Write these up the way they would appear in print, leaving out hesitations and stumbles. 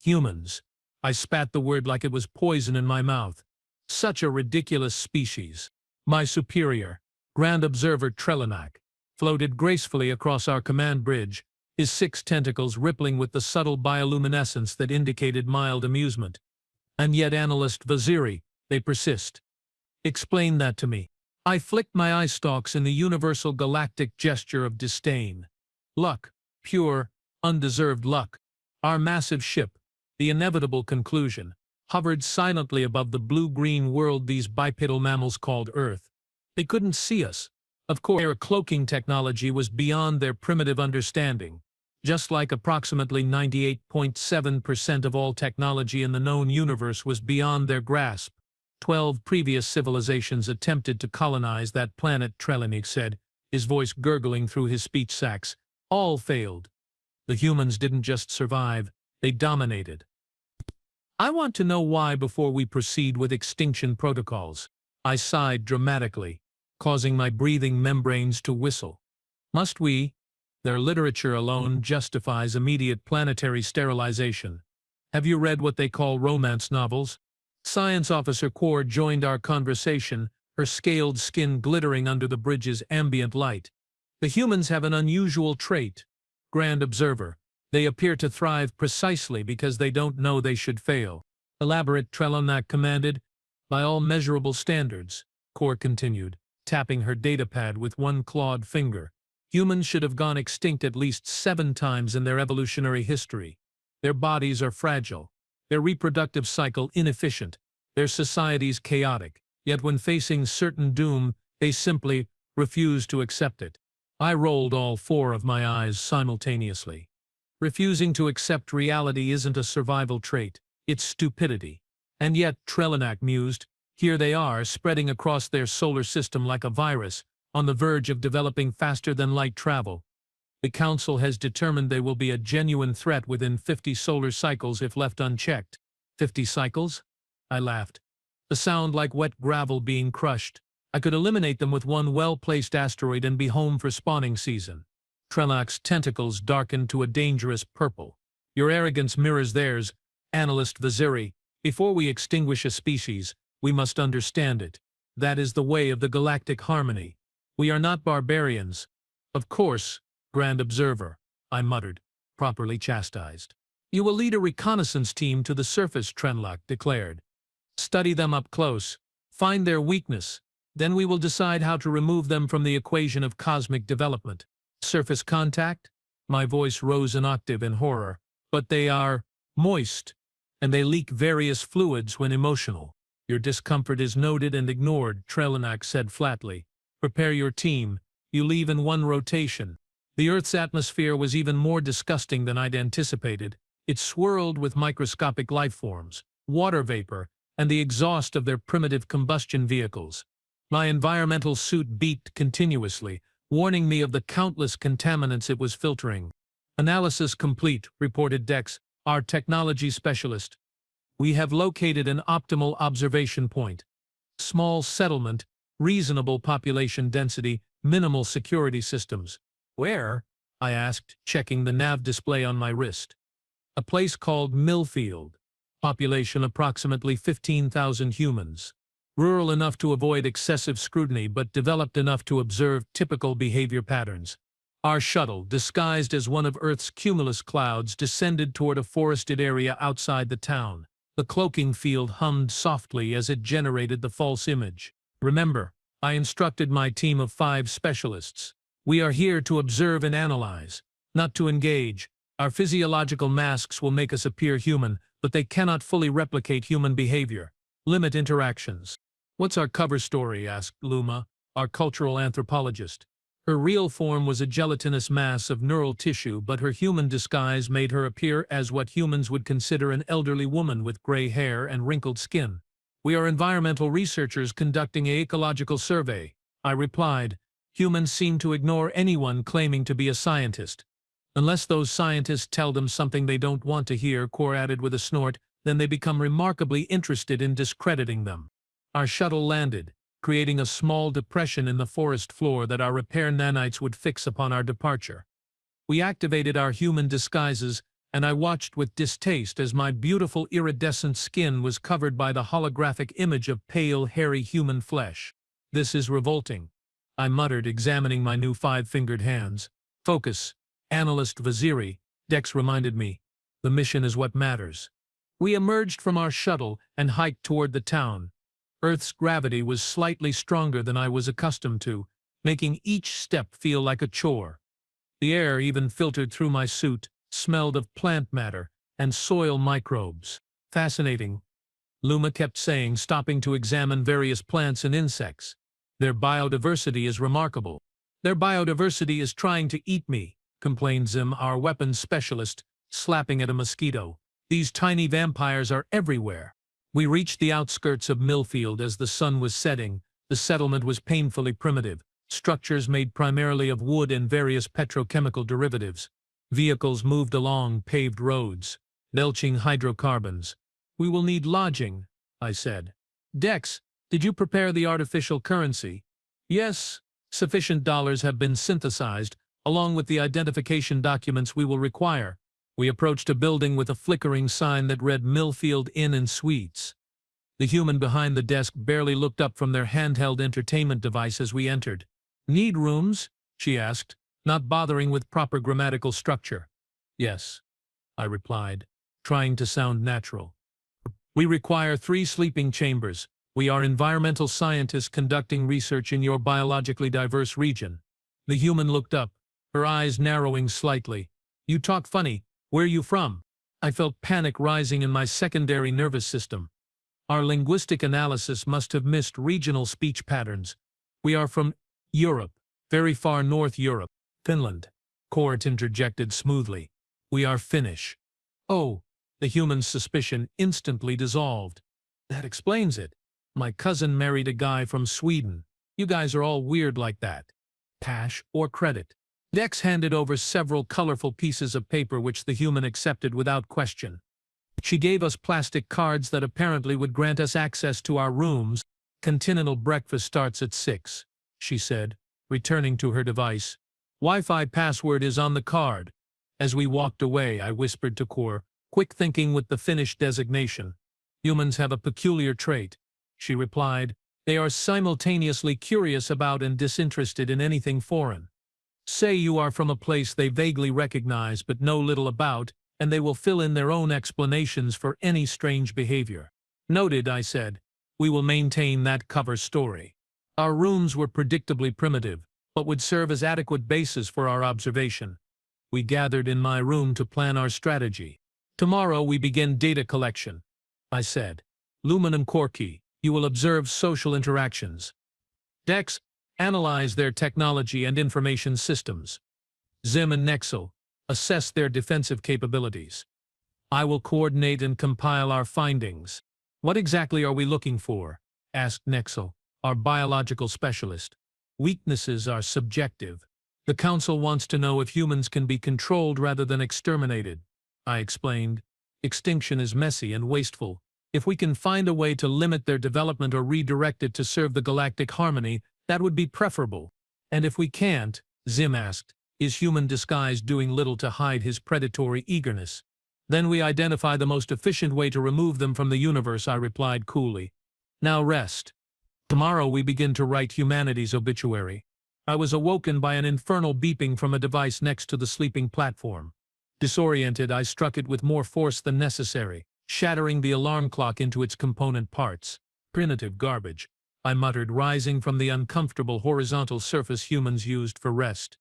Humans. I spat the word like it was poison in my mouth. Such a ridiculous species. My superior, Grand Observer Trelanak, floated gracefully across our command bridge, his 6 tentacles rippling with the subtle bioluminescence that indicated mild amusement. And yet, Analyst Vaziri, they persist. Explain that to me. I flicked my eye stalks in the universal galactic gesture of disdain. Luck. Pure, undeserved luck. Our massive ship, the inevitable conclusion, hovered silently above the blue-green world these bipedal mammals called Earth. They couldn't see us. Of course, their cloaking technology was beyond their primitive understanding, just like approximately 98.7% of all technology in the known universe was beyond their grasp. 12 previous civilizations attempted to colonize that planet, Trelanik said, his voice gurgling through his speech sacs. All failed. The humans didn't just survive, they dominated. I want to know why before we proceed with extinction protocols. I sighed dramatically, causing my breathing membranes to whistle. Must we? Their literature alone justifies immediate planetary sterilization. Have you read what they call romance novels? Science Officer Quor joined our conversation, her scaled skin glittering under the bridge's ambient light. The humans have an unusual trait. Grand Observer. They appear to thrive precisely because they don't know they should fail. Elaborate, Trelanak commanded. By all measurable standards, Quor continued, tapping her datapad with one clawed finger. Humans should have gone extinct at least 7 times in their evolutionary history. Their bodies are fragile, their reproductive cycle inefficient, their societies chaotic, yet when facing certain doom, they simply refuse to accept it. I rolled all 4 of my eyes simultaneously. Refusing to accept reality isn't a survival trait, it's stupidity. And yet, Trelanak mused, here they are, spreading across their solar system like a virus, on the verge of developing faster than light travel. The Council has determined they will be a genuine threat within 50 solar cycles if left unchecked. 50 cycles? I laughed. A sound like wet gravel being crushed. I could eliminate them with one well-placed asteroid and be home for spawning season. Trelak's tentacles darkened to a dangerous purple. Your arrogance mirrors theirs, Analyst Vaziri. Before we extinguish a species, we must understand it. That is the way of the galactic harmony. We are not barbarians. Of course, Grand Observer, I muttered, properly chastised. You will lead a reconnaissance team to the surface, Trelanak declared. Study them up close, find their weakness, then we will decide how to remove them from the equation of cosmic development. Surface contact? My voice rose an octave in horror. But they are moist, and they leak various fluids when emotional. Your discomfort is noted and ignored, Trelanak said flatly. Prepare your team. You leave in 1 rotation. The Earth's atmosphere was even more disgusting than I'd anticipated. It swirled with microscopic lifeforms, water vapor, and the exhaust of their primitive combustion vehicles. My environmental suit beeped continuously, warning me of the countless contaminants it was filtering. Analysis complete, reported Dex, our technology specialist. We have located an optimal observation point. Small settlement, reasonable population density, minimal security systems. Where? I asked, checking the nav display on my wrist. A place called Millfield. Population approximately 15,000 humans. Rural enough to avoid excessive scrutiny but developed enough to observe typical behavior patterns. Our shuttle, disguised as one of Earth's cumulus clouds, descended toward a forested area outside the town. The cloaking field hummed softly as it generated the false image. Remember, I instructed my team of 5 specialists. We are here to observe and analyze, not to engage. Our physiological masks will make us appear human, but they cannot fully replicate human behavior. Limit interactions. What's our cover story? Asked Luma, our cultural anthropologist. Her real form was a gelatinous mass of neural tissue, but her human disguise made her appear as what humans would consider an elderly woman with gray hair and wrinkled skin. We are environmental researchers conducting an ecological survey, I replied. Humans seem to ignore anyone claiming to be a scientist. Unless those scientists tell them something they don't want to hear, Quor added with a snort, then they become remarkably interested in discrediting them. Our shuttle landed, creating a small depression in the forest floor that our repair nanites would fix upon our departure. We activated our human disguises, and I watched with distaste as my beautiful iridescent skin was covered by the holographic image of pale, hairy human flesh. "This is revolting," I muttered, examining my new five-fingered hands. "Focus, Analyst Vaziri," Dex reminded me. "The mission is what matters." We emerged from our shuttle and hiked toward the town. Earth's gravity was slightly stronger than I was accustomed to, making each step feel like a chore. The air, even filtered through my suit, smelled of plant matter and soil microbes. "Fascinating," Luma kept saying, stopping to examine various plants and insects. "Their biodiversity is remarkable." "Their biodiversity is trying to eat me," complained Zim, our weapons specialist, slapping at a mosquito. "These tiny vampires are everywhere." We reached the outskirts of Millfield as the sun was setting. The settlement was painfully primitive, structures made primarily of wood and various petrochemical derivatives. Vehicles moved along paved roads, belching hydrocarbons. "We will need lodging," I said. "Dex, did you prepare the artificial currency?" "Yes. Sufficient dollars have been synthesized, along with the identification documents we will require." We approached a building with a flickering sign that read Millfield Inn and Suites. The human behind the desk barely looked up from their handheld entertainment device as we entered. "Need rooms?" she asked, not bothering with proper grammatical structure. "Yes," I replied, trying to sound natural. "We require 3 sleeping chambers. We are environmental scientists conducting research in your biologically diverse region." The human looked up, her eyes narrowing slightly. "You talk funny. Where you from?" I felt panic rising in my secondary nervous system. Our linguistic analysis must have missed regional speech patterns. "We are from Europe, very far north Europe." "Finland," Court interjected smoothly. "We are Finnish." "Oh," the human's suspicion instantly dissolved. "That explains it. My cousin married a guy from Sweden. You guys are all weird like that. Cash or credit?" Dex handed over several colorful pieces of paper which the human accepted without question. She gave us plastic cards that apparently would grant us access to our rooms. "Continental breakfast starts at 6, she said, returning to her device. "Wi-Fi password is on the card." As we walked away, I whispered to Kor, quick thinking with the Finnish designation. "Humans have a peculiar trait," she replied. "They are simultaneously curious about and disinterested in anything foreign. Say you are from a place they vaguely recognize but know little about, and they will fill in their own explanations for any strange behavior." "Noted," I said. "We will maintain that cover story." Our rooms were predictably primitive, but would serve as adequate basis for our observation. We gathered in my room to plan our strategy. "Tomorrow we begin data collection," I said. "Lumen and Corky, you will observe social interactions. Dex, analyze their technology and information systems. Zim and Nexel, assess their defensive capabilities. I will coordinate and compile our findings." "What exactly are we looking for?" asked Nexel, our biological specialist. "Weaknesses are subjective. The Council wants to know if humans can be controlled rather than exterminated," I explained. "Extinction is messy and wasteful. If we can find a way to limit their development or redirect it to serve the galactic harmony, that would be preferable." "And if we can't," Zim asked, "is human disguise doing little to hide his predatory eagerness?" "Then we identify the most efficient way to remove them from the universe," I replied coolly. "Now rest. Tomorrow we begin to write humanity's obituary." I was awoken by an infernal beeping from a device next to the sleeping platform. Disoriented, I struck it with more force than necessary, shattering the alarm clock into its component parts. "Primitive garbage," I muttered, rising from the uncomfortable horizontal surface humans used for rest.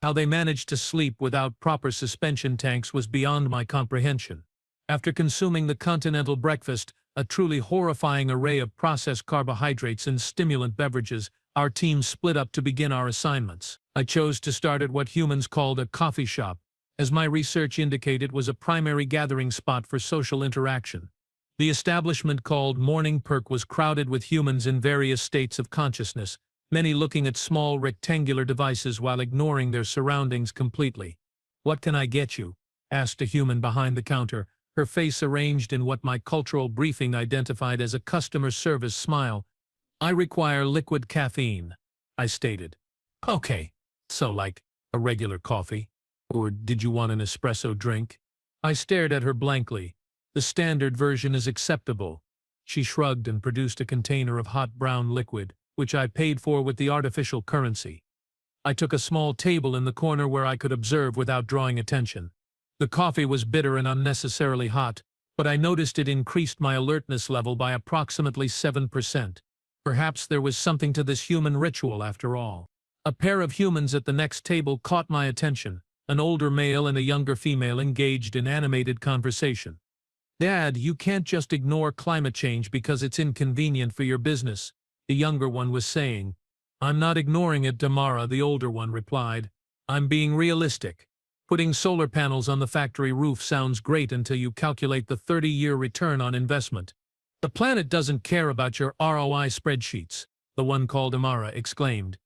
How they managed to sleep without proper suspension tanks was beyond my comprehension. After consuming the continental breakfast, a truly horrifying array of processed carbohydrates and stimulant beverages, our team split up to begin our assignments. I chose to start at what humans called a coffee shop, as my research indicated was a primary gathering spot for social interaction. The establishment called Morning Perk was crowded with humans in various states of consciousness, many looking at small rectangular devices while ignoring their surroundings completely. "What can I get you?" asked a human behind the counter, her face arranged in what my cultural briefing identified as a customer service smile. "I require liquid caffeine," I stated. "Okay, so like a regular coffee? Or did you want an espresso drink?" I stared at her blankly. The standard version is acceptable. She shrugged and produced a container of hot brown liquid, which I paid for with the artificial currency. I took a small table in the corner where I could observe without drawing attention. The coffee was bitter and unnecessarily hot, but I noticed it increased my alertness level by approximately 7%. Perhaps there was something to this human ritual after all. A pair of humans at the next table caught my attention, an older male and a younger female engaged in animated conversation. "Dad, you can't just ignore climate change because it's inconvenient for your business," the younger one was saying. "I'm not ignoring it, Damara," the older one replied. "I'm being realistic. Putting solar panels on the factory roof sounds great until you calculate the 30-year return on investment. The planet doesn't care about your ROI spreadsheets," the one called Amara exclaimed.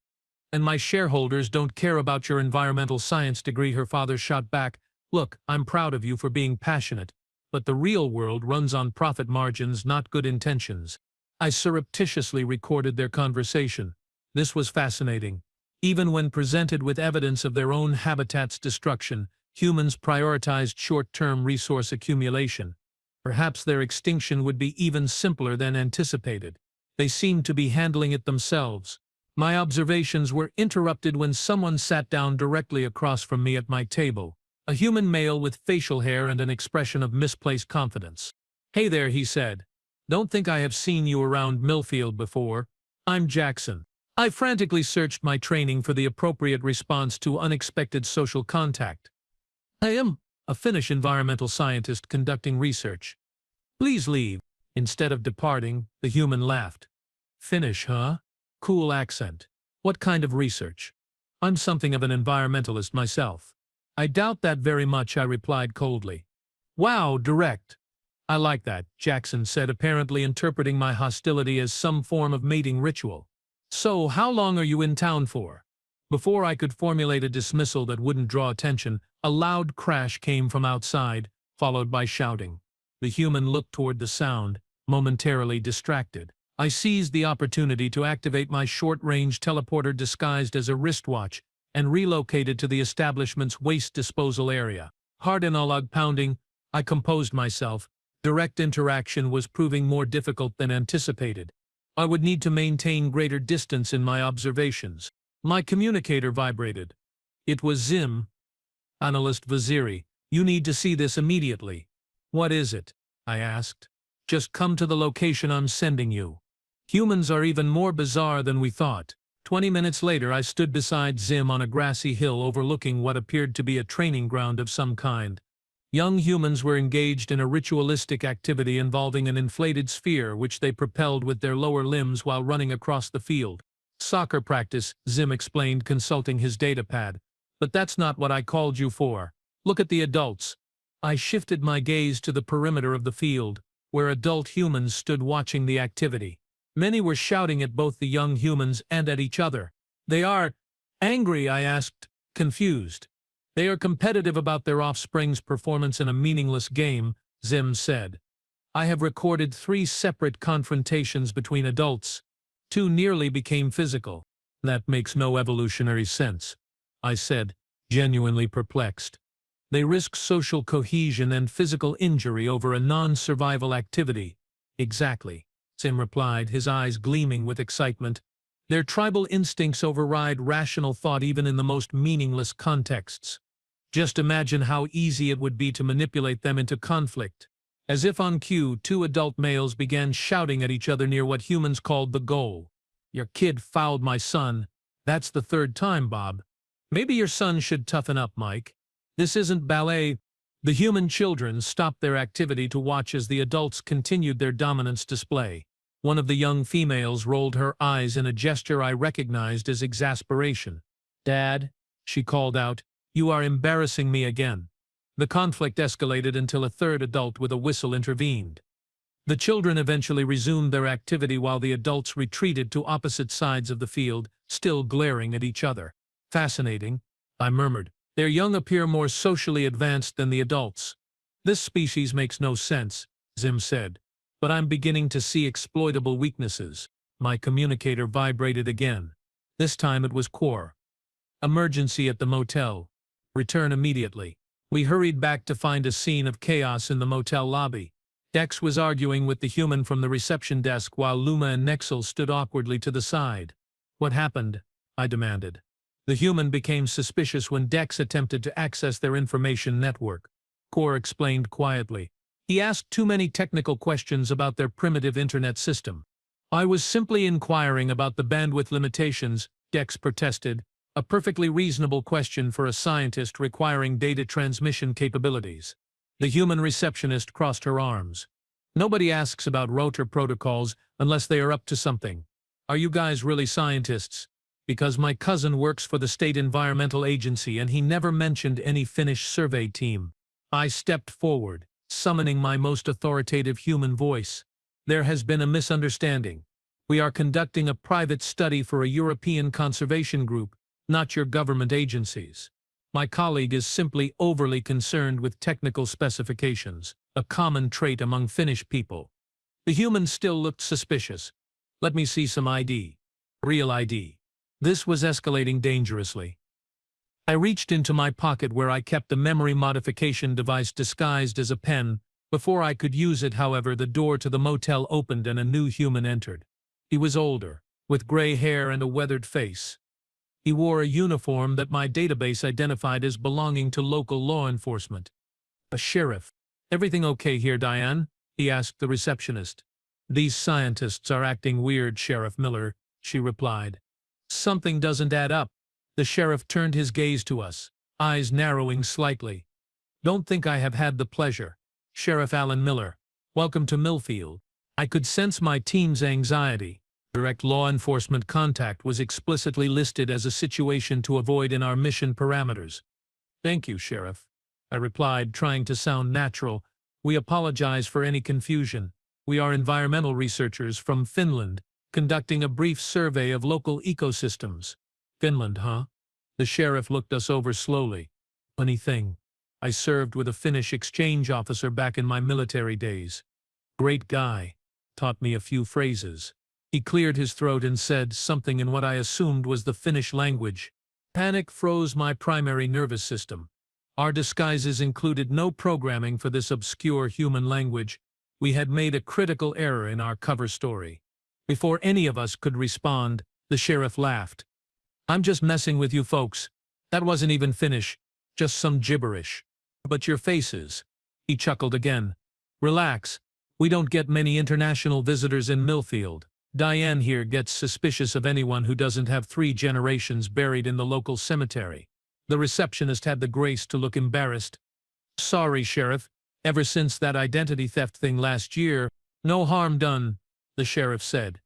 "And my shareholders don't care about your environmental science degree," her father shot back. "Look, I'm proud of you for being passionate, but the real world runs on profit margins, not good intentions." I surreptitiously recorded their conversation. This was fascinating. Even when presented with evidence of their own habitat's destruction, humans prioritized short-term resource accumulation. Perhaps their extinction would be even simpler than anticipated. They seemed to be handling it themselves. My observations were interrupted when someone sat down directly across from me at my table, a human male with facial hair and an expression of misplaced confidence. "Hey there," he said. "Don't think I have seen you around Millfield before. I'm Jackson." I frantically searched my training for the appropriate response to unexpected social contact. "I am a Finnish environmental scientist conducting research." "Please leave." Instead of departing, the human laughed. "Finnish, huh? Cool accent. What kind of research?" "I'm something of an environmentalist myself." "I doubt that very much," I replied coldly. "Wow, direct." "I like that," Jackson said, apparently interpreting my hostility as some form of mating ritual. "So, how long are you in town for?" Before I could formulate a dismissal that wouldn't draw attention, a loud crash came from outside, followed by shouting. The human looked toward the sound, momentarily distracted. I seized the opportunity to activate my short-range teleporter disguised as a wristwatch and relocated to the establishment's waste disposal area. Hard analog pounding, I composed myself. Direct interaction was proving more difficult than anticipated. I would need to maintain greater distance in my observations. My communicator vibrated. It was Zim. "Analyst Vaziri, you need to see this immediately." "What is it?" I asked. "Just come to the location I'm sending you." Humans are even more bizarre than we thought. 20 minutes later, I stood beside Zim on a grassy hill overlooking what appeared to be a training ground of some kind. Young humans were engaged in a ritualistic activity involving an inflated sphere which they propelled with their lower limbs while running across the field. "Soccer practice," Zim explained, consulting his datapad. "But that's not what I called you for. Look at the adults." I shifted my gaze to the perimeter of the field, where adult humans stood watching the activity. Many were shouting at both the young humans and at each other. "They are angry?" I asked, confused. "They are competitive about their offspring's performance in a meaningless game," Zim said. "I have recorded 3 separate confrontations between adults. 2 nearly became physical." "That makes no evolutionary sense," I said, genuinely perplexed. "They risk social cohesion and physical injury over a non-survival activity." "Exactly," Zim replied, his eyes gleaming with excitement. "Their tribal instincts override rational thought even in the most meaningless contexts. Just imagine how easy it would be to manipulate them into conflict." As if on cue, 2 adult males began shouting at each other near what humans called the goal. "Your kid fouled my son. That's the 3rd time, Bob. Maybe your son should toughen up, Mike. This isn't ballet." The human children stopped their activity to watch as the adults continued their dominance display. One of the young females rolled her eyes in a gesture I recognized as exasperation. "Dad," she called out, "you are embarrassing me again." The conflict escalated until a 3rd adult with a whistle intervened. The children eventually resumed their activity while the adults retreated to opposite sides of the field, still glaring at each other. "Fascinating," I murmured. "Their young appear more socially advanced than the adults." "This species makes no sense," Zim said. "But I'm beginning to see exploitable weaknesses." My communicator vibrated again. This time it was Core. "Emergency at the motel. Return immediately." We hurried back to find a scene of chaos in the motel lobby. Dex was arguing with the human from the reception desk while Luma and Nexel stood awkwardly to the side. "What happened?" I demanded. The human became suspicious when Dex attempted to access their information network. Core explained quietly. He asked too many technical questions about their primitive internet system. "I was simply inquiring about the bandwidth limitations," Dex protested, a perfectly reasonable question for a scientist requiring data transmission capabilities. The human receptionist crossed her arms. "Nobody asks about router protocols unless they are up to something. Are you guys really scientists? Because my cousin works for the State Environmental Agency and he never mentioned any Finnish survey team." I stepped forward, summoning my most authoritative human voice. "There has been a misunderstanding. We are conducting a private study for a European conservation group, not your government agencies. My colleague is simply overly concerned with technical specifications, a common trait among Finnish people." The human still looked suspicious. "Let me see some ID. Real ID." This was escalating dangerously. I reached into my pocket where I kept a memory modification device disguised as a pen. Before I could use it, however, the door to the motel opened and a new human entered. He was older, with gray hair and a weathered face. He wore a uniform that my database identified as belonging to local law enforcement. "A sheriff. Everything okay here, Diane?" he asked the receptionist. "These scientists are acting weird, Sheriff Miller," she replied. "Something doesn't add up." The sheriff turned his gaze to us, eyes narrowing slightly. "Don't think I have had the pleasure. Sheriff Alan Miller. Welcome to Millfield." I could sense my team's anxiety. Direct law enforcement contact was explicitly listed as a situation to avoid in our mission parameters. "Thank you, Sheriff," I replied, trying to sound natural. "We apologize for any confusion. We are environmental researchers from Finland, conducting a brief survey of local ecosystems." "Finland, huh?" The sheriff looked us over slowly. "Funny thing. I served with a Finnish exchange officer back in my military days. Great guy. Taught me a few phrases." He cleared his throat and said something in what I assumed was the Finnish language. Panic froze my primary nervous system. Our disguises included no programming for this obscure human language. We had made a critical error in our cover story. Before any of us could respond, the sheriff laughed. "I'm just messing with you folks. That wasn't even Finnish, just some gibberish. But your faces." He chuckled again. "Relax. We don't get many international visitors in Millfield. Diane here gets suspicious of anyone who doesn't have 3 generations buried in the local cemetery." The receptionist had the grace to look embarrassed. "Sorry, Sheriff. Ever since that identity theft thing last year, no harm done," the sheriff said.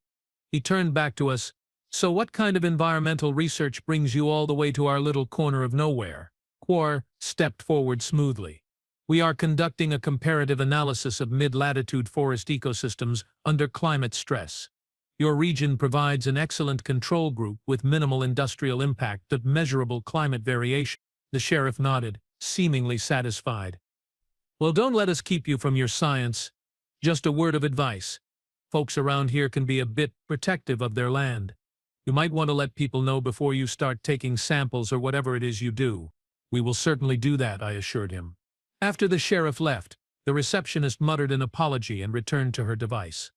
He turned back to us. "So what kind of environmental research brings you all the way to our little corner of nowhere?" Quar stepped forward smoothly. "We are conducting a comparative analysis of mid-latitude forest ecosystems under climate stress. Your region provides an excellent control group with minimal industrial impact but measurable climate variation." The sheriff nodded, seemingly satisfied. "Well, don't let us keep you from your science. Just a word of advice. Folks around here can be a bit protective of their land. You might want to let people know before you start taking samples or whatever it is you do." "We will certainly do that," I assured him. After the sheriff left, the receptionist muttered an apology and returned to her device.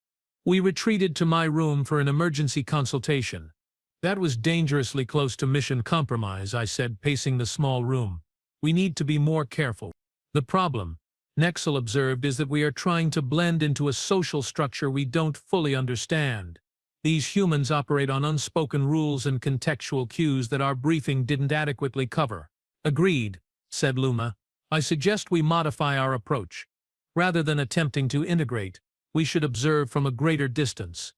We retreated to my room for an emergency consultation. "That was dangerously close to mission compromise," I said, pacing the small room. "We need to be more careful. The problem," Nexel observed, "is that we are trying to blend into a social structure we don't fully understand. These humans operate on unspoken rules and contextual cues that our briefing didn't adequately cover." "Agreed," said Luma. "I suggest we modify our approach. Rather than attempting to integrate, we should observe from a greater distance.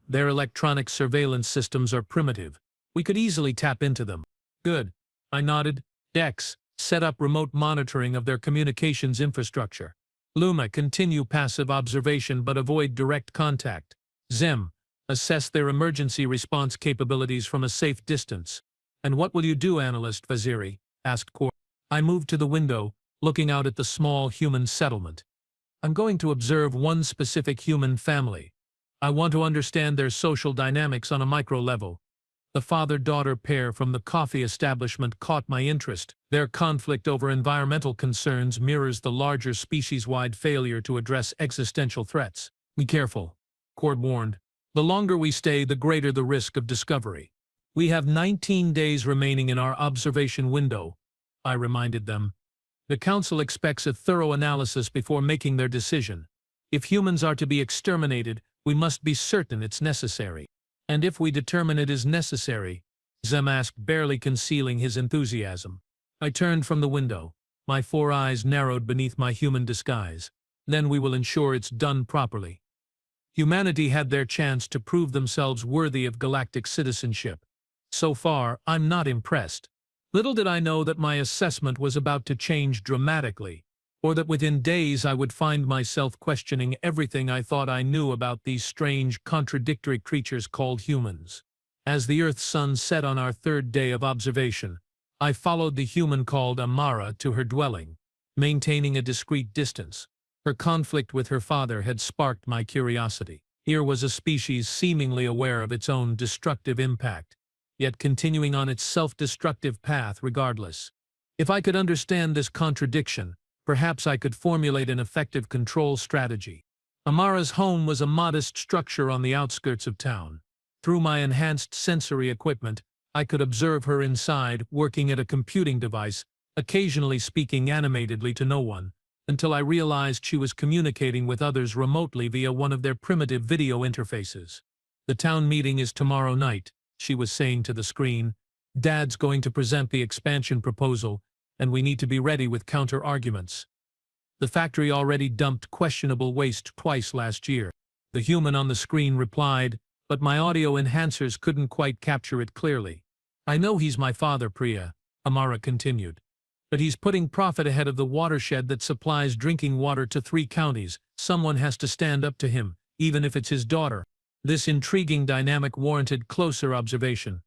Their electronic surveillance systems are primitive. We could easily tap into them." "Good." I nodded. "Dex, set up remote monitoring of their communications infrastructure. Luma, continue passive observation but avoid direct contact. Zem, assess their emergency response capabilities from a safe distance." "And what will you do, Analyst Vaziri?" asked Core. I moved to the window, looking out at the small human settlement. "I'm going to observe one specific human family. I want to understand their social dynamics on a micro level. The father-daughter pair from the coffee establishment caught my interest. Their conflict over environmental concerns mirrors the larger species-wide failure to address existential threats. Be careful, Cord warned. The longer we stay, the greater the risk of discovery. We have 19 days remaining in our observation window, I reminded them. The Council expects a thorough analysis before making their decision. If humans are to be exterminated, we must be certain it's necessary. And if we determine it is necessary, Zem asked, barely concealing his enthusiasm. I turned from the window. My 4 eyes narrowed beneath my human disguise. Then we will ensure it's done properly. Humanity had their chance to prove themselves worthy of galactic citizenship. So far, I'm not impressed. Little did I know that my assessment was about to change dramatically, or that within days I would find myself questioning everything I thought I knew about these strange, contradictory creatures called humans. As the Earth's sun set on our 3rd day of observation, I followed the human called Amara to her dwelling, maintaining a discreet distance. Her conflict with her father had sparked my curiosity. Here was a species seemingly aware of its own destructive impact, yet continuing on its self-destructive path regardless. If I could understand this contradiction, perhaps I could formulate an effective control strategy. Amara's home was a modest structure on the outskirts of town. Through my enhanced sensory equipment, I could observe her inside, working at a computing device, occasionally speaking animatedly to no one, until I realized she was communicating with others remotely via one of their primitive video interfaces. The town meeting is tomorrow night, she was saying to the screen. Dad's going to present the expansion proposal, and we need to be ready with counter-arguments. The factory already dumped questionable waste twice last year. The human on the screen replied, but my audio enhancers couldn't quite capture it clearly. I know he's my father, Priya, Amara continued. But he's putting profit ahead of the watershed that supplies drinking water to 3 counties. Someone has to stand up to him, even if it's his daughter. This intriguing dynamic warranted closer observation.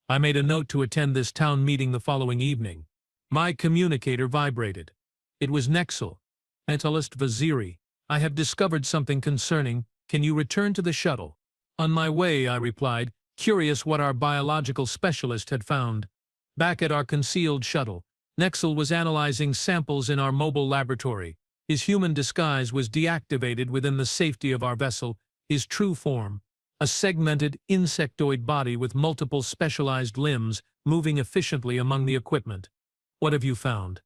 I made a note to attend this town meeting the following evening. My communicator vibrated. It was Nexel. Mentalist Vaziri, I have discovered something concerning. Can you return to the shuttle? On my way, I replied, curious what our biological specialist had found. Back at our concealed shuttle, Nexel was analyzing samples in our mobile laboratory. His human disguise was deactivated within the safety of our vessel. His true form, a segmented insectoid body with multiple specialized limbs moving efficiently among the equipment. What have you found?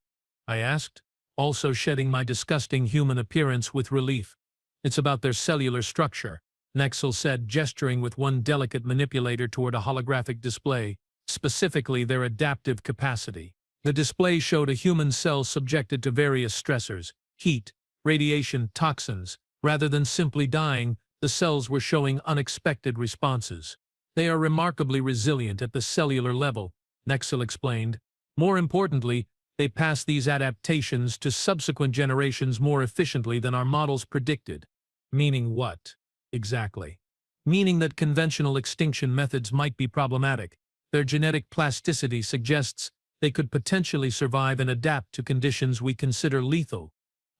I asked, also shedding my disgusting human appearance with relief. It's about their cellular structure, Nexel said, gesturing with one delicate manipulator toward a holographic display, specifically their adaptive capacity. The display showed a human cell subjected to various stressors, heat, radiation, toxins. Rather than simply dying, the cells were showing unexpected responses. They are remarkably resilient at the cellular level, Nexel explained. More importantly, they pass these adaptations to subsequent generations more efficiently than our models predicted. Meaning what? Exactly. Meaning that conventional extinction methods might be problematic. Their genetic plasticity suggests they could potentially survive and adapt to conditions we consider lethal.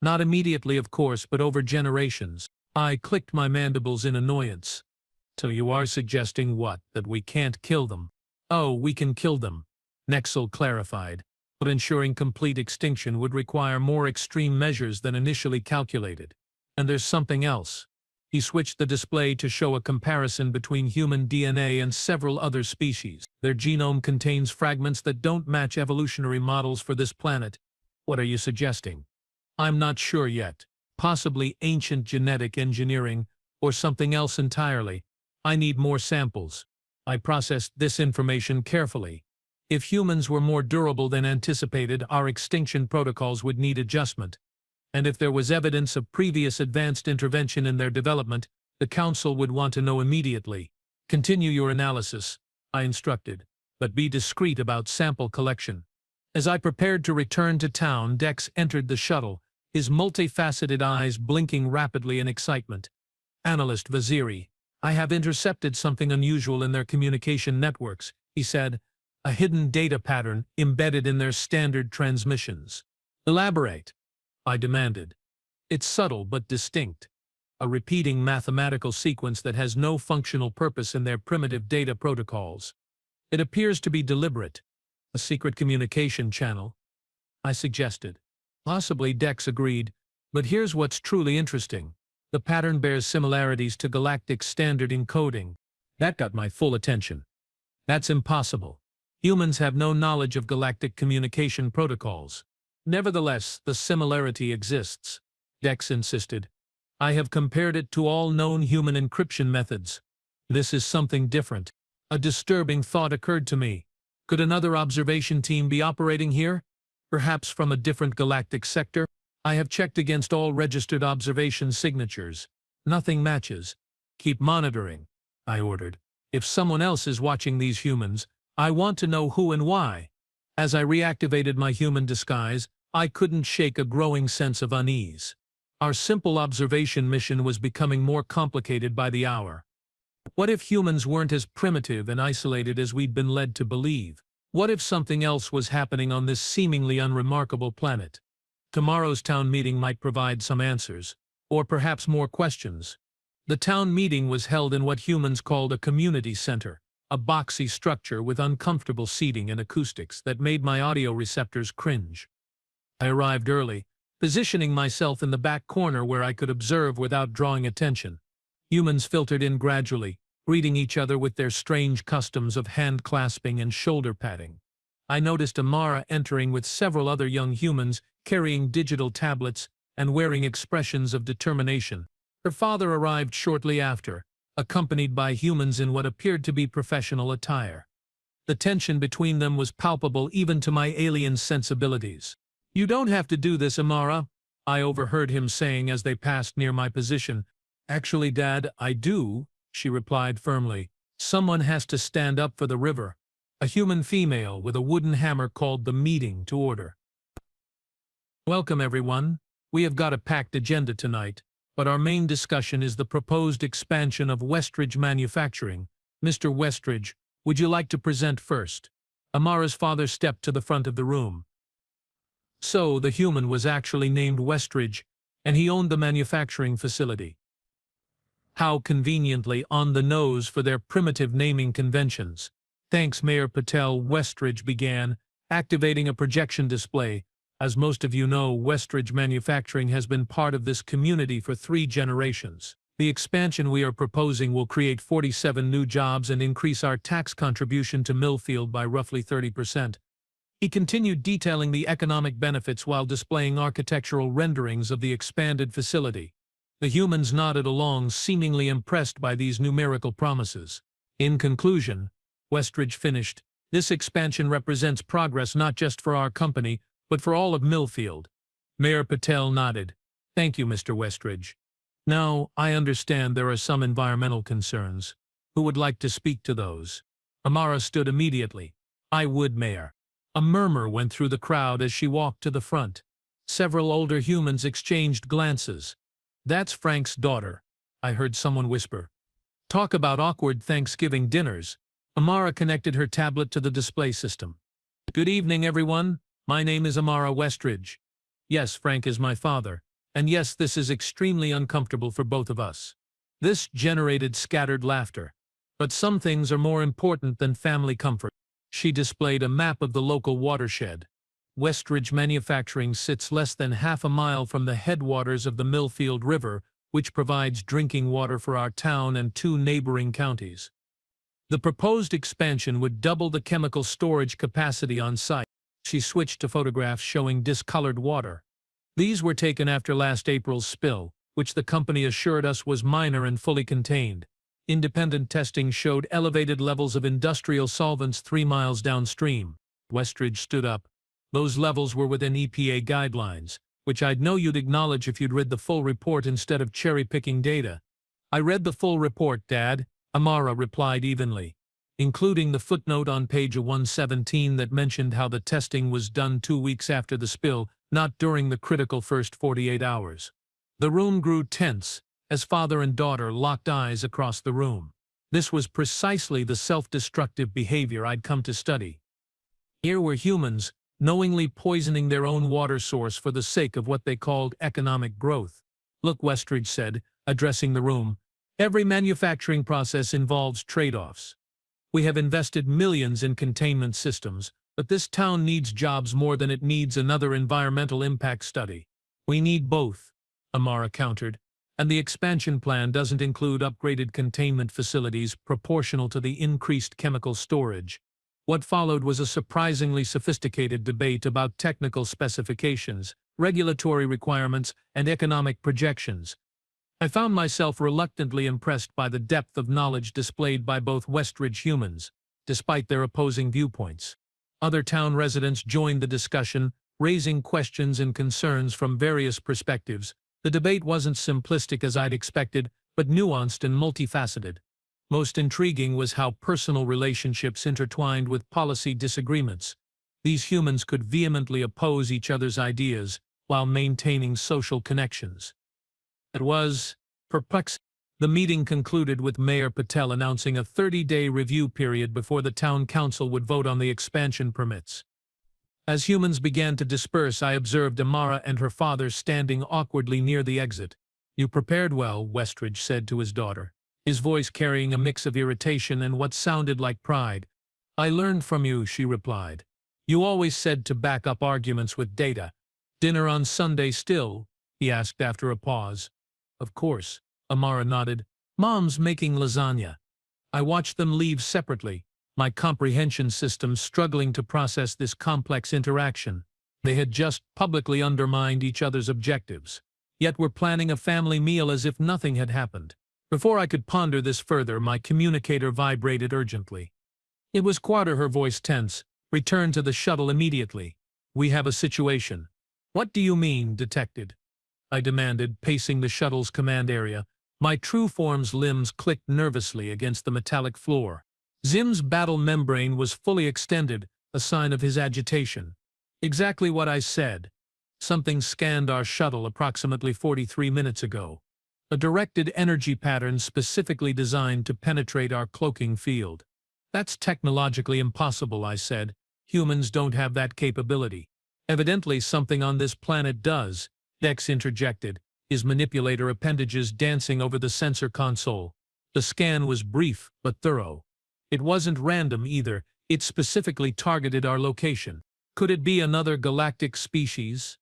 Not immediately, of course, but over generations. I clicked my mandibles in annoyance. So you are suggesting what? That we can't kill them? Oh, we can kill them, Nexel clarified, but ensuring complete extinction would require more extreme measures than initially calculated. And there's something else. He switched the display to show a comparison between human DNA and several other species. Their genome contains fragments that don't match evolutionary models for this planet. What are you suggesting? I'm not sure yet. Possibly ancient genetic engineering, or something else entirely. I need more samples. I processed this information carefully. If humans were more durable than anticipated, our extinction protocols would need adjustment. And if there was evidence of previous advanced intervention in their development, the Council would want to know immediately. Continue your analysis, I instructed, but be discreet about sample collection. As I prepared to return to town, Dex entered the shuttle, his multifaceted eyes blinking rapidly in excitement. Analyst Vaziri, I have intercepted something unusual in their communication networks, he said, a hidden data pattern embedded in their standard transmissions. Elaborate, I demanded. It's subtle but distinct. A repeating mathematical sequence that has no functional purpose in their primitive data protocols. It appears to be deliberate. A secret communication channel, I suggested. Possibly, Dex agreed, but here's what's truly interesting. The pattern bears similarities to galactic standard encoding. That got my full attention. That's impossible. Humans have no knowledge of galactic communication protocols. Nevertheless, the similarity exists, Dex insisted. I have compared it to all known human encryption methods. This is something different. A disturbing thought occurred to me. Could another observation team be operating here? Perhaps from a different galactic sector? I have checked against all registered observation signatures. Nothing matches. Keep monitoring, I ordered. If someone else is watching these humans, I want to know who and why. As I reactivated my human disguise, I couldn't shake a growing sense of unease. Our simple observation mission was becoming more complicated by the hour. What if humans weren't as primitive and isolated as we'd been led to believe? What if something else was happening on this seemingly unremarkable planet? Tomorrow's town meeting might provide some answers, or perhaps more questions. The town meeting was held in what humans called a community center, a boxy structure with uncomfortable seating and acoustics that made my audio receptors cringe. I arrived early, positioning myself in the back corner where I could observe without drawing attention. Humans filtered in gradually, greeting each other with their strange customs of hand-clasping and shoulder-patting. I noticed Amara entering with several other young humans carrying digital tablets and wearing expressions of determination. Her father arrived shortly after, accompanied by humans in what appeared to be professional attire. The tension between them was palpable even to my alien sensibilities. "You don't have to do this, Amara," I overheard him saying as they passed near my position. "Actually, Dad, I do," she replied firmly. "Someone has to stand up for the river." A human female with a wooden hammer called the meeting to order. "Welcome, everyone. We have got a packed agenda tonight, but our main discussion is the proposed expansion of Westridge manufacturing. Mr. Westridge, would you like to present first?" Amara's father stepped to the front of the room. So, the human was actually named Westridge, and he owned the manufacturing facility. How conveniently on the nose for their primitive naming conventions. "Thanks, Mayor Patel," Westridge began, activating a projection display. "As most of you know, Westridge Manufacturing has been part of this community for 3 generations. The expansion we are proposing will create 47 new jobs and increase our tax contribution to Millfield by roughly 30%. He continued detailing the economic benefits while displaying architectural renderings of the expanded facility. The humans nodded along, seemingly impressed by these numerical promises. In conclusion, Westridge finished, "This expansion represents progress not just for our company, but for all of Millfield." Mayor Patel nodded. "Thank you, Mr. Westridge. Now, I understand there are some environmental concerns. Who would like to speak to those?" Amara stood immediately. "I would, Mayor." A murmur went through the crowd as she walked to the front. Several older humans exchanged glances. "That's Frank's daughter," I heard someone whisper. Talk about awkward Thanksgiving dinners. Amara connected her tablet to the display system. "Good evening, everyone. My name is Amara Westridge. Yes, Frank is my father. And yes, this is extremely uncomfortable for both of us." This generated scattered laughter. "But some things are more important than family comfort." She displayed a map of the local watershed. Westridge Manufacturing sits less than half a mile from the headwaters of the Millfield River, which provides drinking water for our town and 2 neighboring counties. The proposed expansion would double the chemical storage capacity on site. She switched to photographs showing discolored water. These were taken after last April's spill, which the company assured us was minor and fully contained. Independent testing showed elevated levels of industrial solvents 3 miles downstream. Westridge stood up. "Those levels were within EPA guidelines, which I'd know you'd acknowledge if you'd read the full report instead of cherry-picking data." "I read the full report, Dad," Amara replied evenly, "including the footnote on page 117 that mentioned how the testing was done 2 weeks after the spill, not during the critical first 48 hours. The room grew tense as father and daughter locked eyes across the room. This was precisely the self-destructive behavior I'd come to study. Here were humans, knowingly poisoning their own water source for the sake of what they called economic growth. "Look," Westridge said, addressing the room, "every manufacturing process involves trade-offs. We have invested millions in containment systems, but this town needs jobs more than it needs another environmental impact study. We need both, Amara countered, and the expansion plan doesn't include upgraded containment facilities proportional to the increased chemical storage. What followed was a surprisingly sophisticated debate about technical specifications, regulatory requirements, and economic projections. I found myself reluctantly impressed by the depth of knowledge displayed by both Westridge humans, despite their opposing viewpoints. Other town residents joined the discussion, raising questions and concerns from various perspectives. The debate wasn't simplistic as I'd expected, but nuanced and multifaceted. Most intriguing was how personal relationships intertwined with policy disagreements. These humans could vehemently oppose each other's ideas while maintaining social connections. It was perplexing. The meeting concluded with Mayor Patel announcing a 30-day review period before the town council would vote on the expansion permits. As humans began to disperse, I observed Amara and her father standing awkwardly near the exit. "You prepared well," Westridge said to his daughter, his voice carrying a mix of irritation and what sounded like pride. "I learned from you," she replied. "You always said to back up arguments with data." "Dinner on Sunday still?" he asked after a pause. "Of course," Amara nodded. "Mom's making lasagna." I watched them leave separately, my comprehension system struggling to process this complex interaction. They had just publicly undermined each other's objectives, yet were planning a family meal as if nothing had happened. Before I could ponder this further, my communicator vibrated urgently. It was Quarter, her voice tense. "Return to the shuttle immediately. We have a situation." "What do you mean, detected?" I demanded, pacing the shuttle's command area. My true form's limbs clicked nervously against the metallic floor. Zim's battle membrane was fully extended, a sign of his agitation. "Exactly what I said. Something scanned our shuttle approximately 43 minutes ago. A directed energy pattern specifically designed to penetrate our cloaking field." "That's technologically impossible," I said. "Humans don't have that capability." "Evidently something on this planet does," Dex interjected, his manipulator appendages dancing over the sensor console. The scan was brief but thorough. It wasn't random either, it specifically targeted our location. "Could it be another galactic species?"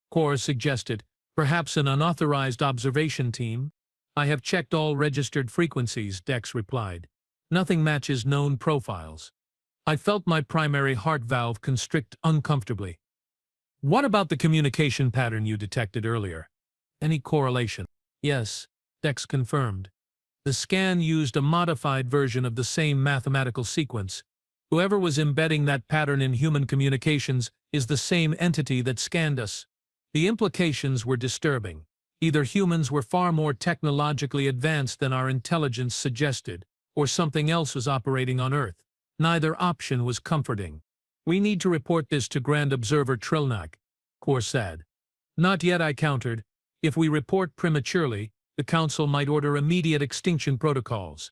Cora suggested. "Perhaps an unauthorized observation team?" "I have checked all registered frequencies," Dex replied. "Nothing matches known profiles." I felt my primary heart valve constrict uncomfortably. "What about the communication pattern you detected earlier? Any correlation?" "Yes," Dex confirmed. "The scan used a modified version of the same mathematical sequence. Whoever was embedding that pattern in human communications is the same entity that scanned us." The implications were disturbing. Either humans were far more technologically advanced than our intelligence suggested, or something else was operating on Earth. Neither option was comforting. "We need to report this to Grand Observer Trilnak," Kor said. "Not yet," I countered. "If we report prematurely, the Council might order immediate extinction protocols.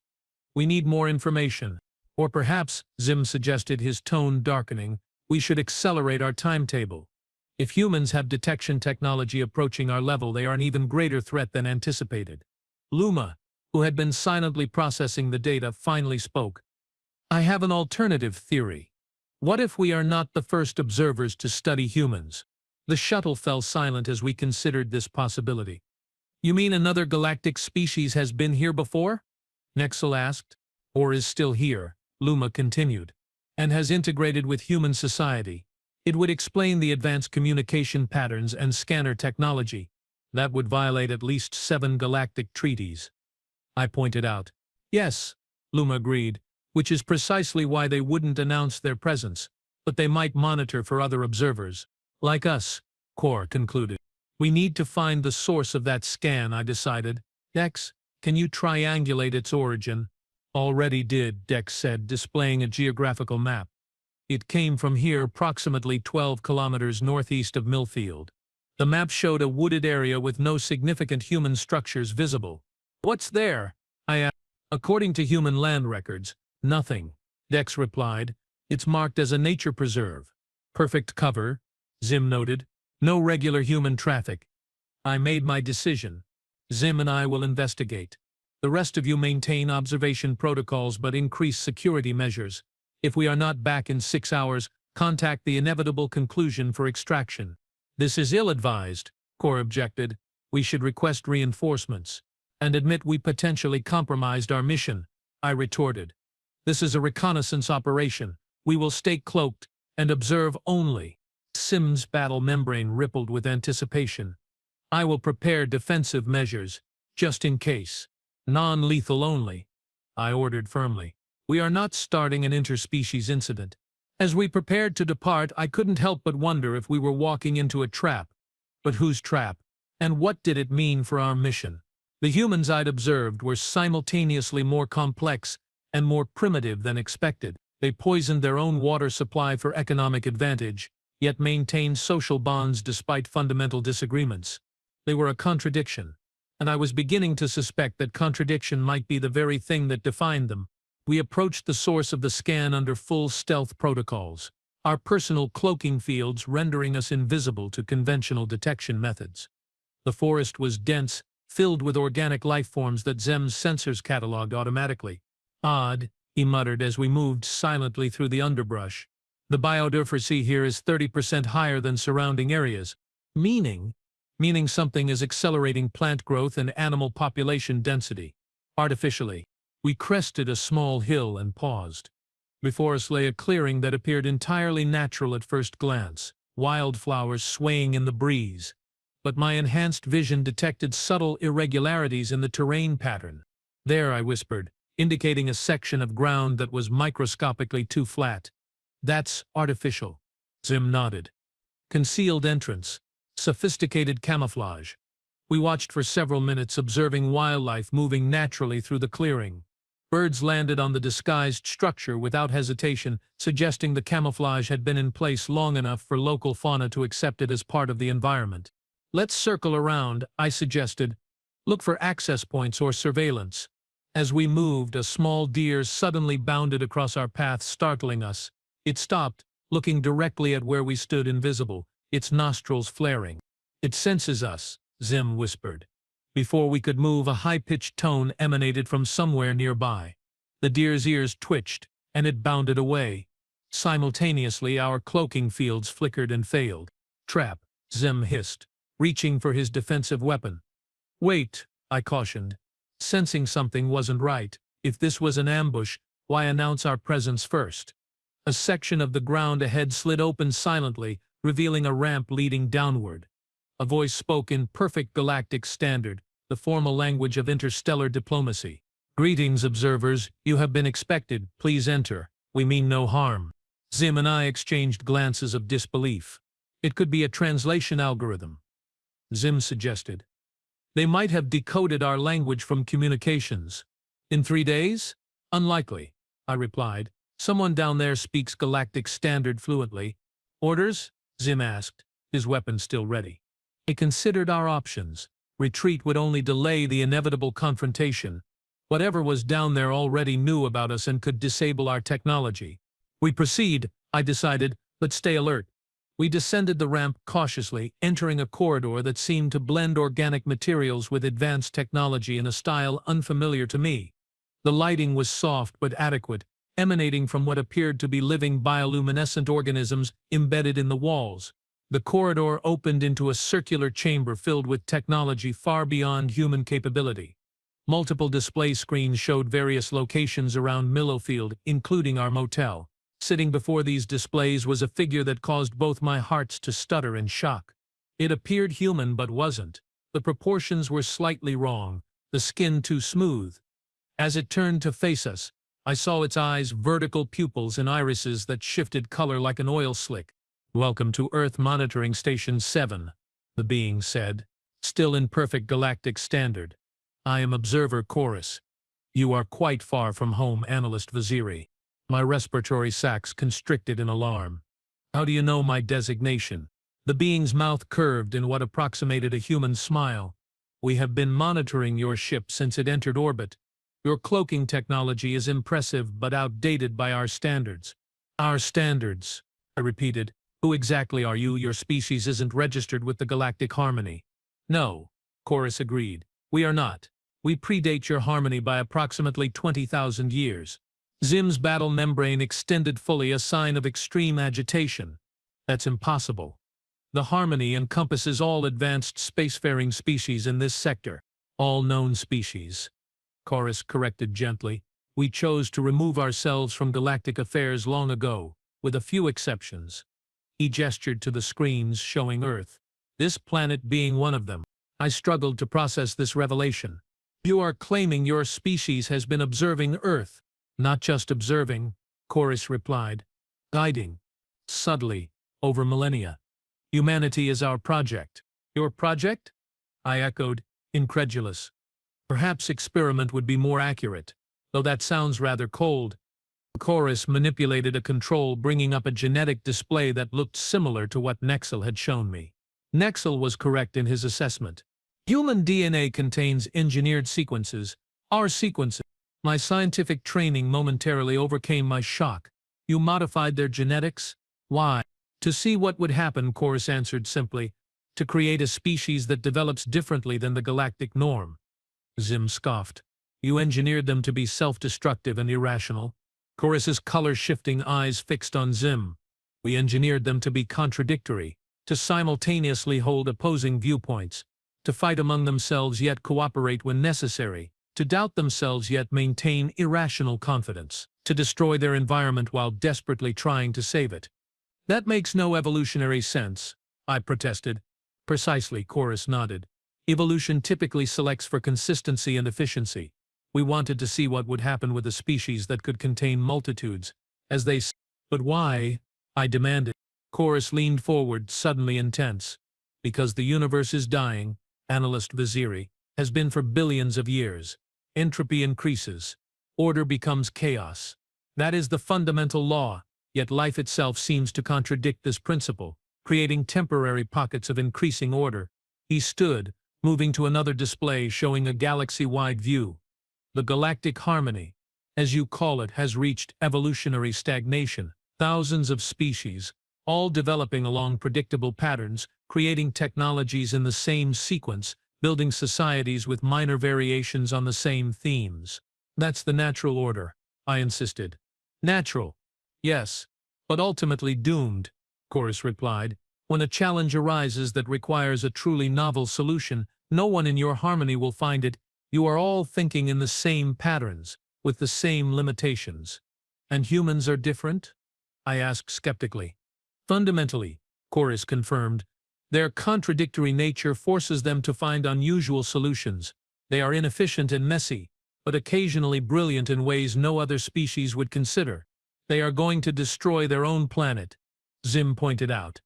We need more information." "Or perhaps," Zim suggested, his tone darkening, "we should accelerate our timetable. If humans have detection technology approaching our level, they are an even greater threat than anticipated." Luma, who had been silently processing the data, finally spoke. "I have an alternative theory. What if we are not the first observers to study humans?" The shuttle fell silent as we considered this possibility. "You mean another galactic species has been here before?" Nexel asked. "Or is still here," Luma continued, "and has integrated with human society. It would explain the advanced communication patterns and scanner technology. That would violate at least 7 galactic treaties," I pointed out. "Yes," Luma agreed, "which is precisely why they wouldn't announce their presence, but they might monitor for other observers. Like us," Kor concluded. "We need to find the source of that scan," I decided. "Dex, can you triangulate its origin?" "Already did," Dex said, displaying a geographical map. "It came from here, approximately 12 kilometers northeast of Millfield." The map showed a wooded area with no significant human structures visible. "What's there?" I asked. "According to human land records, nothing," Dex replied. "It's marked as a nature preserve." "Perfect cover," Zim noted. "No regular human traffic." I made my decision. "Zim and I will investigate." The rest of you maintain observation protocols but increase security measures. If we are not back in 6 hours, contact the inevitable conclusion for extraction." "This is ill-advised," Core objected. "We should request reinforcements and admit we potentially compromised our mission," I retorted. "This is a reconnaissance operation. We will stay cloaked and observe only." Sim's battle membrane rippled with anticipation. "I will prepare defensive measures, just in case. Non-lethal only," I ordered firmly. "We are not starting an interspecies incident." As we prepared to depart, I couldn't help but wonder if we were walking into a trap. But whose trap? And what did it mean for our mission? The humans I'd observed were simultaneously more complex and more primitive than expected. They poisoned their own water supply for economic advantage, yet maintained social bonds despite fundamental disagreements. They were a contradiction, and I was beginning to suspect that contradiction might be the very thing that defined them. We approached the source of the scan under full stealth protocols, our personal cloaking fields rendering us invisible to conventional detection methods. The forest was dense, filled with organic life forms that Zem's sensors cataloged automatically. "Odd," he muttered as we moved silently through the underbrush. "The biodiversity here is 30% higher than surrounding areas. Meaning something is accelerating plant growth and animal population density. Artificially." We crested a small hill and paused. Before us lay a clearing that appeared entirely natural at first glance, wildflowers swaying in the breeze. But my enhanced vision detected subtle irregularities in the terrain pattern. "There," I whispered, indicating a section of ground that was microscopically too flat. "That's artificial." Zim nodded. "Concealed entrance. Sophisticated camouflage." We watched for several minutes, observing wildlife moving naturally through the clearing. Birds landed on the disguised structure without hesitation, suggesting the camouflage had been in place long enough for local fauna to accept it as part of the environment. "Let's circle around," I suggested. "Look for access points or surveillance." As we moved, a small deer suddenly bounded across our path, startling us. It stopped, looking directly at where we stood invisible, its nostrils flaring. "It senses us," Zim whispered. Before we could move, a high-pitched tone emanated from somewhere nearby. The deer's ears twitched, and it bounded away. Simultaneously, our cloaking fields flickered and failed. "Trap," Zim hissed, reaching for his defensive weapon. "Wait," I cautioned. Sensing something wasn't right. If this was an ambush, why announce our presence first? A section of the ground ahead slid open silently, revealing a ramp leading downward. A voice spoke in perfect galactic standard, the formal language of interstellar diplomacy. "Greetings, observers. You have been expected. Please enter. We mean no harm." Zim and I exchanged glances of disbelief. "It could be a translation algorithm," Zim suggested. "They might have decoded our language from communications." "In 3 days? Unlikely," I replied. "Someone down there speaks galactic standard fluently." "Orders?" Zim asked, his weapon still ready. I considered our options. Retreat would only delay the inevitable confrontation. Whatever was down there already knew about us and could disable our technology. "We proceed," I decided, "but stay alert." We descended the ramp cautiously, entering a corridor that seemed to blend organic materials with advanced technology in a style unfamiliar to me. The lighting was soft but adequate, emanating from what appeared to be living bioluminescent organisms embedded in the walls. The corridor opened into a circular chamber filled with technology far beyond human capability. Multiple display screens showed various locations around Millowfield, including our motel. Sitting before these displays was a figure that caused both my hearts to stutter in shock. It appeared human but wasn't. The proportions were slightly wrong, the skin too smooth. As it turned to face us, I saw its eyes, vertical pupils, and irises that shifted color like an oil slick. "Welcome to Earth Monitoring Station 7, the being said, still in perfect galactic standard. "I am Observer Chorus. You are quite far from home, Analyst Vaziri." My respiratory sacs constricted in alarm. "How do you know my designation?" The being's mouth curved in what approximated a human smile. "We have been monitoring your ship since it entered orbit. Your cloaking technology is impressive but outdated by our standards." "Our standards," I repeated. "Who exactly are you? Your species isn't registered with the Galactic Harmony." "No," Chorus agreed. "We are not. We predate your harmony by approximately 20,000 years. Zim's battle membrane extended fully, a sign of extreme agitation. That's impossible. The harmony encompasses all advanced spacefaring species in this sector. All known species. Chorus corrected gently. We chose to remove ourselves from galactic affairs long ago, with a few exceptions. He gestured to the screens showing Earth, this planet being one of them. I struggled to process this revelation. You are claiming your species has been observing Earth. Not just observing, Chorus replied. Guiding. Subtly, over millennia. Humanity is our project. Your project? I echoed, incredulous. Perhaps experiment would be more accurate, though that sounds rather cold. Chorus manipulated a control, bringing up a genetic display that looked similar to what Nexel had shown me. Nexel was correct in his assessment. Human DNA contains engineered sequences, our sequences. My scientific training momentarily overcame my shock. You modified their genetics? Why? To see what would happen, Chorus answered simply. To create a species that develops differently than the galactic norm. Zim scoffed. You engineered them to be self-destructive and irrational. Chorus's color-shifting eyes fixed on Zim. We engineered them to be contradictory, to simultaneously hold opposing viewpoints, to fight among themselves yet cooperate when necessary, to doubt themselves yet maintain irrational confidence, to destroy their environment while desperately trying to save it. That makes no evolutionary sense, I protested. Precisely, Chorus nodded. Evolution typically selects for consistency and efficiency. We wanted to see what would happen with a species that could contain multitudes, as they say. But why? I demanded. Chorus leaned forward, suddenly intense. Because the universe is dying, analyst Vaziri, has been for billions of years. Entropy increases. Order becomes chaos. That is the fundamental law, yet life itself seems to contradict this principle, creating temporary pockets of increasing order. He stood, moving to another display showing a galaxy-wide view. The galactic harmony, as you call it, has reached evolutionary stagnation. Thousands of species, all developing along predictable patterns, creating technologies in the same sequence, building societies with minor variations on the same themes. That's the natural order, I insisted. Natural. Yes, but ultimately doomed, Chorus replied. When a challenge arises that requires a truly novel solution, no one in your harmony will find it. You are all thinking in the same patterns, with the same limitations. And humans are different? I asked skeptically. Fundamentally, Chorus confirmed. Their contradictory nature forces them to find unusual solutions. They are inefficient and messy, but occasionally brilliant in ways no other species would consider. They are going to destroy their own planet, Zim pointed out.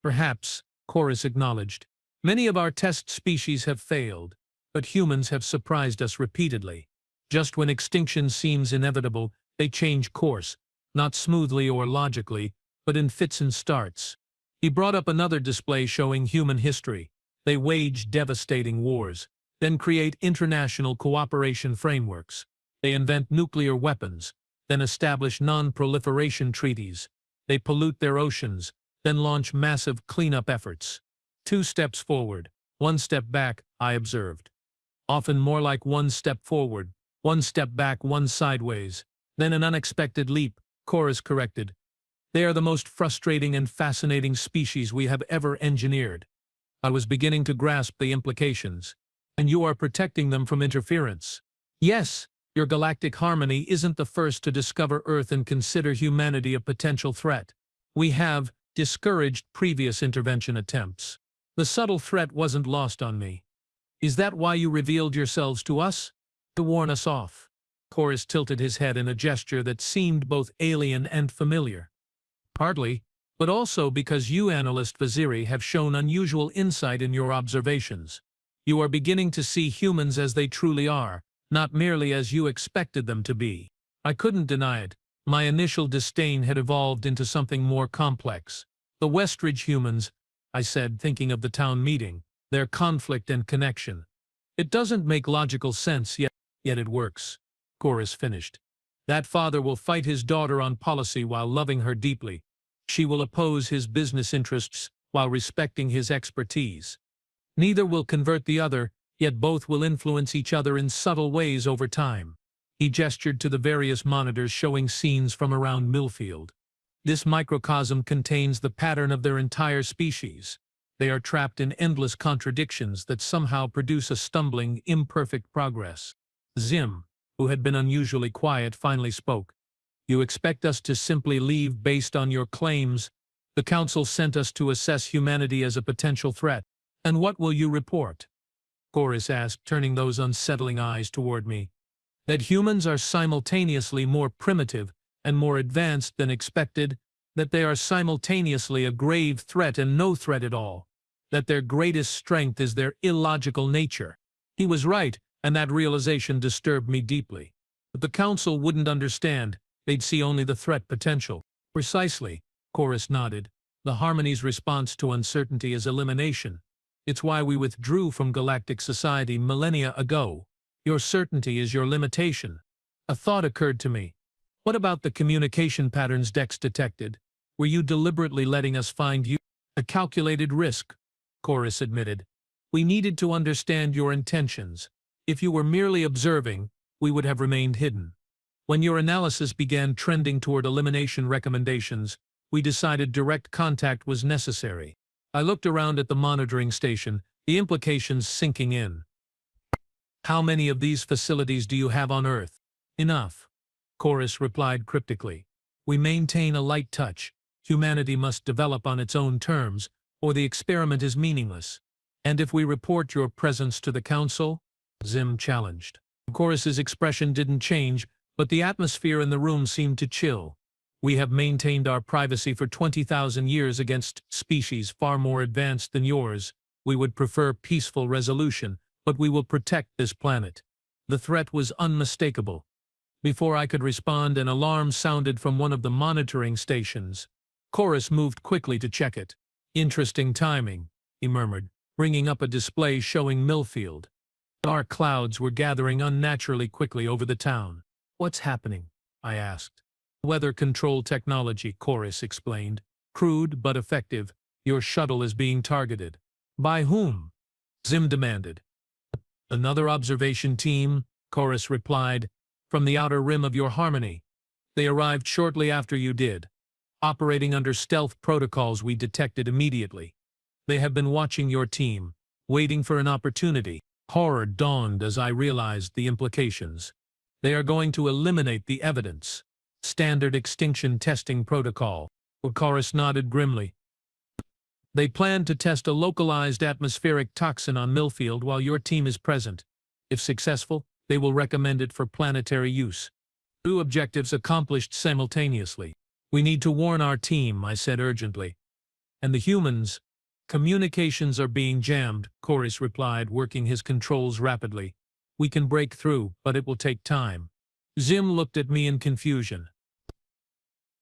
Perhaps, Chorus acknowledged. Many of our test species have failed, but humans have surprised us repeatedly. Just when extinction seems inevitable, they change course, not smoothly or logically, but in fits and starts. He brought up another display showing human history. They wage devastating wars, then create international cooperation frameworks. They invent nuclear weapons, then establish non-proliferation treaties. They pollute their oceans, then launch massive cleanup efforts. 2 steps forward, 1 step back, I observed. Often more like 1 step forward, 1 step back, 1 sideways, then an unexpected leap, Chorus corrected. They are the most frustrating and fascinating species we have ever engineered. I was beginning to grasp the implications. And you are protecting them from interference. Yes, your galactic harmony isn't the first to discover Earth and consider humanity a potential threat. We have discouraged previous intervention attempts. The subtle threat wasn't lost on me. Is that why you revealed yourselves to us? To warn us off. Chorus tilted his head in a gesture that seemed both alien and familiar. Partly, but also because you, Analyst Vaziri, have shown unusual insight in your observations. You are beginning to see humans as they truly are, not merely as you expected them to be. I couldn't deny it. My initial disdain had evolved into something more complex. The Westridge humans, I said, thinking of the town meeting, their conflict and connection. It doesn't make logical sense, yet it works. Chorus finished. That father will fight his daughter on policy while loving her deeply. She will oppose his business interests while respecting his expertise. Neither will convert the other, yet both will influence each other in subtle ways over time. He gestured to the various monitors showing scenes from around Millfield. This microcosm contains the pattern of their entire species. They are trapped in endless contradictions that somehow produce a stumbling, imperfect progress. Zim, who had been unusually quiet, finally spoke. You expect us to simply leave based on your claims? The Council sent us to assess humanity as a potential threat. And what will you report? Chorus asked, turning those unsettling eyes toward me. That humans are simultaneously more primitive and more advanced than expected, that they are simultaneously a grave threat and no threat at all, that their greatest strength is their illogical nature. He was right, and that realization disturbed me deeply. But the Council wouldn't understand. They'd see only the threat potential. Precisely, Chorus nodded. The Harmony's response to uncertainty is elimination. It's why we withdrew from galactic society millennia ago. Your certainty is your limitation. A thought occurred to me. What about the communication patterns Dex detected? Were you deliberately letting us find you? A calculated risk, Chorus admitted. We needed to understand your intentions. If you were merely observing, we would have remained hidden. When your analysis began trending toward elimination recommendations, we decided direct contact was necessary. I looked around at the monitoring station, the implications sinking in. How many of these facilities do you have on Earth? Enough, Chorus replied cryptically. We maintain a light touch. Humanity must develop on its own terms, or the experiment is meaningless. And if we report your presence to the Council? Zim challenged. Chorus's expression didn't change, but the atmosphere in the room seemed to chill. We have maintained our privacy for 20,000 years against species far more advanced than yours. We would prefer peaceful resolution, but we will protect this planet. The threat was unmistakable. Before I could respond, an alarm sounded from one of the monitoring stations. Chorus moved quickly to check it. Interesting timing, he murmured, bringing up a display showing Millfield. Dark clouds were gathering unnaturally quickly over the town. What's happening? I asked. Weather control technology, Chorus explained. Crude but effective. Your shuttle is being targeted. By whom? Zim demanded. Another observation team, Chorus replied, from the outer rim of your Harmony. They arrived shortly after you did. Operating under stealth protocols we detected immediately. They have been watching your team, waiting for an opportunity. Horror dawned as I realized the implications. They are going to eliminate the evidence. Standard extinction testing protocol. Chorus nodded grimly. They plan to test a localized atmospheric toxin on Millfield while your team is present. If successful, they will recommend it for planetary use. Two objectives accomplished simultaneously. We need to warn our team, I said urgently. And the humans? Communications are being jammed, Chorus replied, working his controls rapidly. We can break through, but it will take time. Zim looked at me in confusion.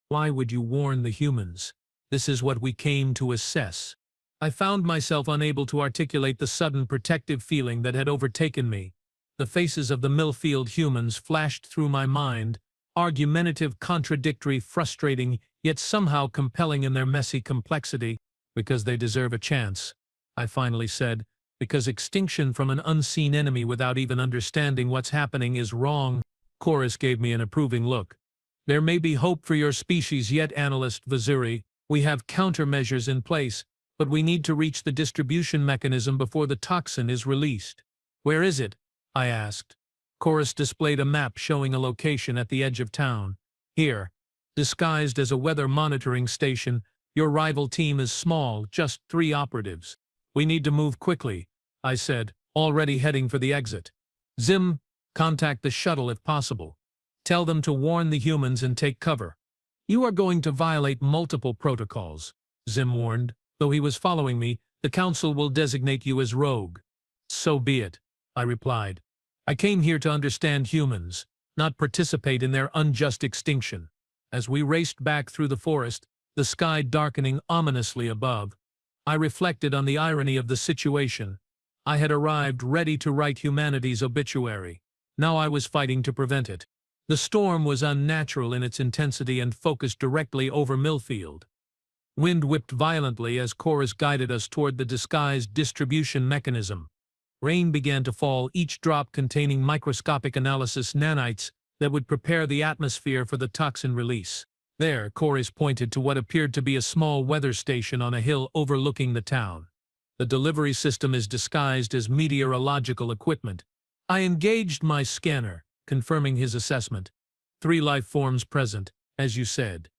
Why would you warn the humans? This is what we came to assess. I found myself unable to articulate the sudden protective feeling that had overtaken me. The faces of the Millfield humans flashed through my mind, argumentative, contradictory, frustrating, yet somehow compelling in their messy complexity. Because they deserve a chance, I finally said. Because extinction from an unseen enemy without even understanding what's happening is wrong. Chorus gave me an approving look. There may be hope for your species yet, Analyst Vazuri. We have countermeasures in place, but we need to reach the distribution mechanism before the toxin is released. Where is it? I asked. Chorus displayed a map showing a location at the edge of town. Here, disguised as a weather monitoring station, your rival team is small, just 3 operatives. We need to move quickly, I said, already heading for the exit. Zim, contact the shuttle if possible. Tell them to warn the humans and take cover. You are going to violate multiple protocols, Zim warned. Though he was following me, the Council will designate you as rogue. So be it, I replied. I came here to understand humans, not participate in their unjust extinction. As we raced back through the forest, the sky darkening ominously above, I reflected on the irony of the situation. I had arrived ready to write humanity's obituary. Now I was fighting to prevent it. The storm was unnatural in its intensity and focused directly over Millfield. Wind whipped violently as Chorus guided us toward the disguised distribution mechanism. Rain began to fall, each drop containing microscopic analysis nanites that would prepare the atmosphere for the toxin release. There, Chorus pointed to what appeared to be a small weather station on a hill overlooking the town. The delivery system is disguised as meteorological equipment. I engaged my scanner, confirming his assessment. 3 life forms present, as you said.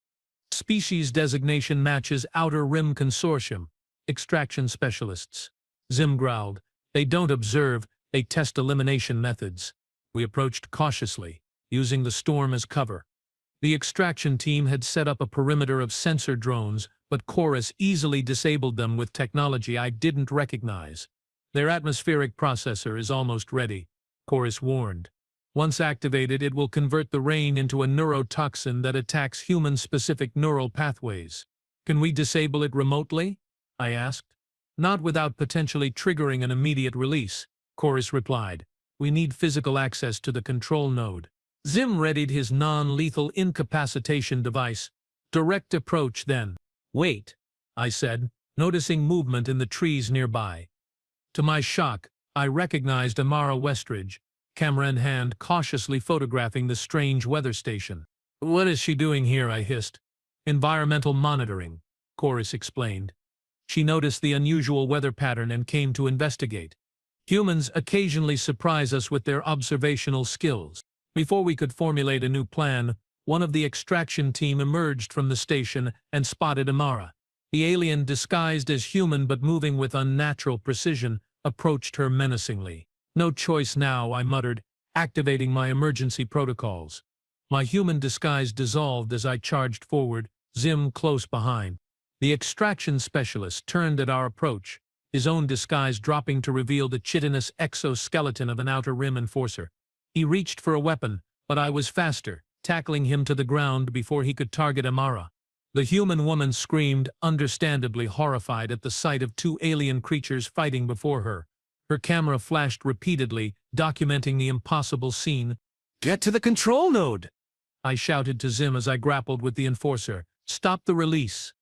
Species designation matches Outer Rim Consortium. Extraction specialists. Zim growled. They don't observe, they test elimination methods. We approached cautiously, using the storm as cover. The extraction team had set up a perimeter of sensor drones, but Chorus easily disabled them with technology I didn't recognize. Their atmospheric processor is almost ready, Chorus warned. Once activated, it will convert the rain into a neurotoxin that attacks human-specific neural pathways. Can we disable it remotely? I asked. Not without potentially triggering an immediate release, Chorus replied. We need physical access to the control node. Zim readied his non-lethal incapacitation device. Direct approach, then. Wait, I said, noticing movement in the trees nearby. To my shock, I recognized Amara Westridge, camera in hand, cautiously photographing the strange weather station. What is she doing here? I hissed. Environmental monitoring, Chorus explained. She noticed the unusual weather pattern and came to investigate. Humans occasionally surprise us with their observational skills. Before we could formulate a new plan, one of the extraction team emerged from the station and spotted Amara. The alien, disguised as human but moving with unnatural precision, approached her menacingly. No choice now, I muttered, activating my emergency protocols. My human disguise dissolved as I charged forward, Zim close behind. The extraction specialist turned at our approach, his own disguise dropping to reveal the chitinous exoskeleton of an Outer Rim enforcer. He reached for a weapon, but I was faster, tackling him to the ground before he could target Amara. The human woman screamed, understandably horrified at the sight of 2 alien creatures fighting before her. Her camera flashed repeatedly, documenting the impossible scene. Get to the control node! I shouted to Zim as I grappled with the enforcer. Stop the release!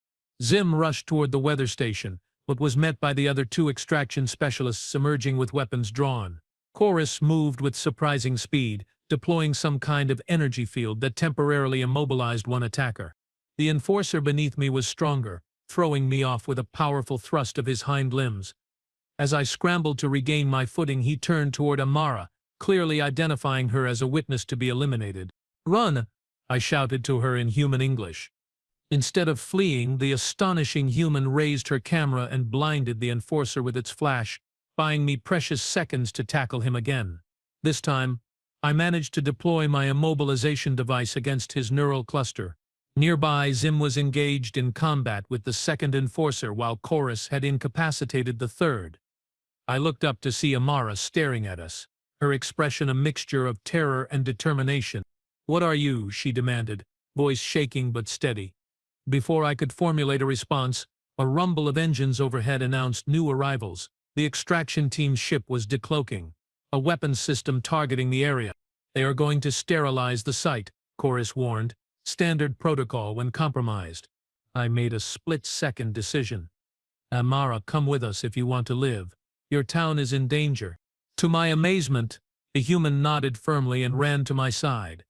Zim rushed toward the weather station, but was met by the other 2 extraction specialists emerging with weapons drawn. Chorus moved with surprising speed, deploying some kind of energy field that temporarily immobilized one attacker. The enforcer beneath me was stronger, throwing me off with a powerful thrust of his hind limbs. As I scrambled to regain my footing, he turned toward Amara, clearly identifying her as a witness to be eliminated. Run! I shouted to her in human English. Instead of fleeing, the astonishing human raised her camera and blinded the enforcer with its flash, buying me precious seconds to tackle him again. This time, I managed to deploy my immobilization device against his neural cluster. Nearby, Zim was engaged in combat with the second enforcer while Chorus had incapacitated the third. I looked up to see Amara staring at us, her expression a mixture of terror and determination. What are you? She demanded, voice shaking but steady. Before I could formulate a response, a rumble of engines overhead announced new arrivals. The extraction team's ship was decloaking, a weapons system targeting the area. They are going to sterilize the site, Chorus warned, standard protocol when compromised. I made a split-second decision. Amara, come with us if you want to live. Your town is in danger. To my amazement, the human nodded firmly and ran to my side.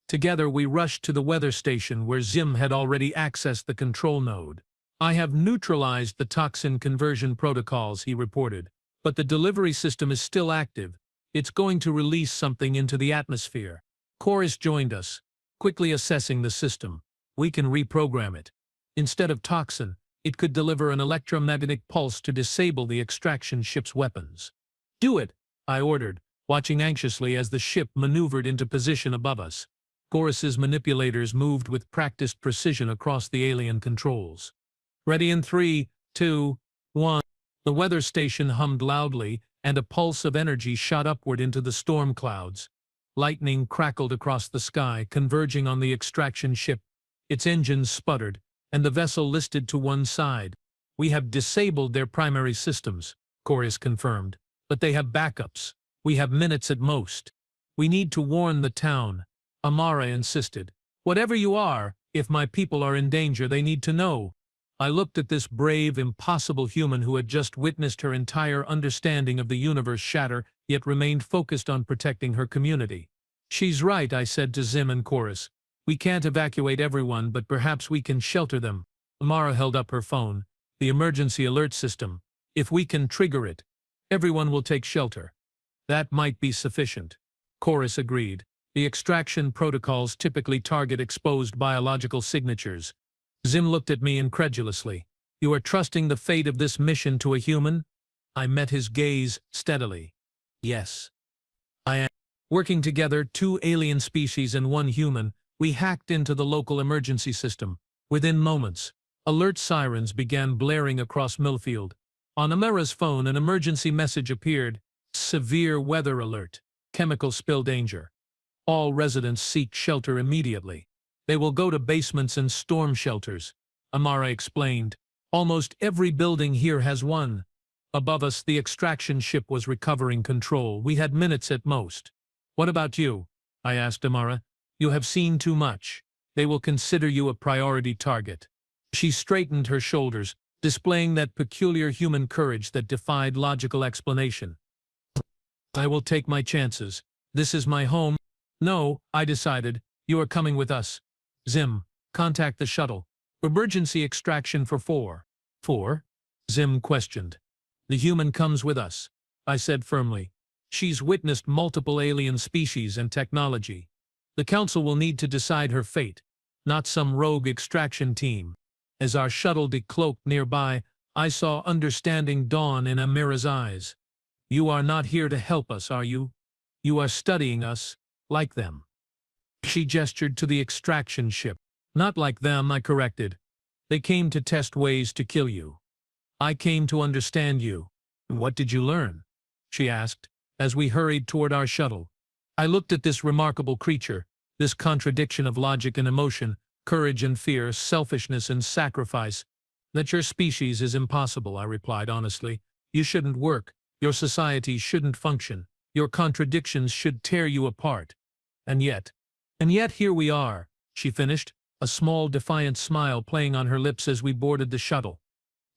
Together we rushed to the weather station where Zim had already accessed the control node. I have neutralized the toxin conversion protocols, he reported, but the delivery system is still active. It's going to release something into the atmosphere. Chorus joined us, quickly assessing the system. We can reprogram it. Instead of toxin, it could deliver an electromagnetic pulse to disable the extraction ship's weapons. Do it, I ordered, watching anxiously as the ship maneuvered into position above us. Chorus's manipulators moved with practiced precision across the alien controls. Ready in 3, 2, 1. The weather station hummed loudly, and a pulse of energy shot upward into the storm clouds. Lightning crackled across the sky, converging on the extraction ship. Its engines sputtered, and the vessel listed to one side. We have disabled their primary systems, Chorus confirmed, but they have backups. We have minutes at most. We need to warn the town. Amara insisted. Whatever you are, if my people are in danger, they need to know. I looked at this brave, impossible human who had just witnessed her entire understanding of the universe shatter, yet remained focused on protecting her community. "She's right," I said to Zim in chorus. "We can't evacuate everyone, but perhaps we can shelter them." Amara held up her phone. "The emergency alert system. If we can trigger it, everyone will take shelter." "That might be sufficient." Chorus agreed. "The extraction protocols typically target exposed biological signatures." Zim looked at me incredulously. "You are trusting the fate of this mission to a human?" I met his gaze steadily. "Yes. I am." Working together, 2 alien species and 1 human, we hacked into the local emergency system. Within moments, alert sirens began blaring across Millfield. On Amara's phone, an emergency message appeared. "Severe weather alert. Chemical spill danger. All residents seek shelter immediately. They will go to basements and storm shelters," Amara explained. "Almost every building here has one." Above us, the extraction ship was recovering control. We had minutes at most. "What about you?" I asked Amara. "You have seen too much. They will consider you a priority target." She straightened her shoulders, displaying that peculiar human courage that defied logical explanation. "I will take my chances. This is my home." "No," I decided. "You are coming with us. Zim, contact the shuttle. Emergency extraction for 4. 4? Zim questioned. "The human comes with us," I said firmly. "She's witnessed multiple alien species and technology. The Council will need to decide her fate, not some rogue extraction team." As our shuttle decloaked nearby, I saw understanding dawn in Amira's eyes. "You are not here to help us, are you? You are studying us, like them." She gestured to the extraction ship. "Not like them," I corrected. "They came to test ways to kill you. I came to understand you." "What did you learn?" she asked, as we hurried toward our shuttle. I looked at this remarkable creature, this contradiction of logic and emotion, courage and fear, selfishness and sacrifice. "That your species is impossible," I replied honestly. "You shouldn't work. Your society shouldn't function. Your contradictions should tear you apart. And yet here we are," she finished, a small defiant smile playing on her lips as we boarded the shuttle.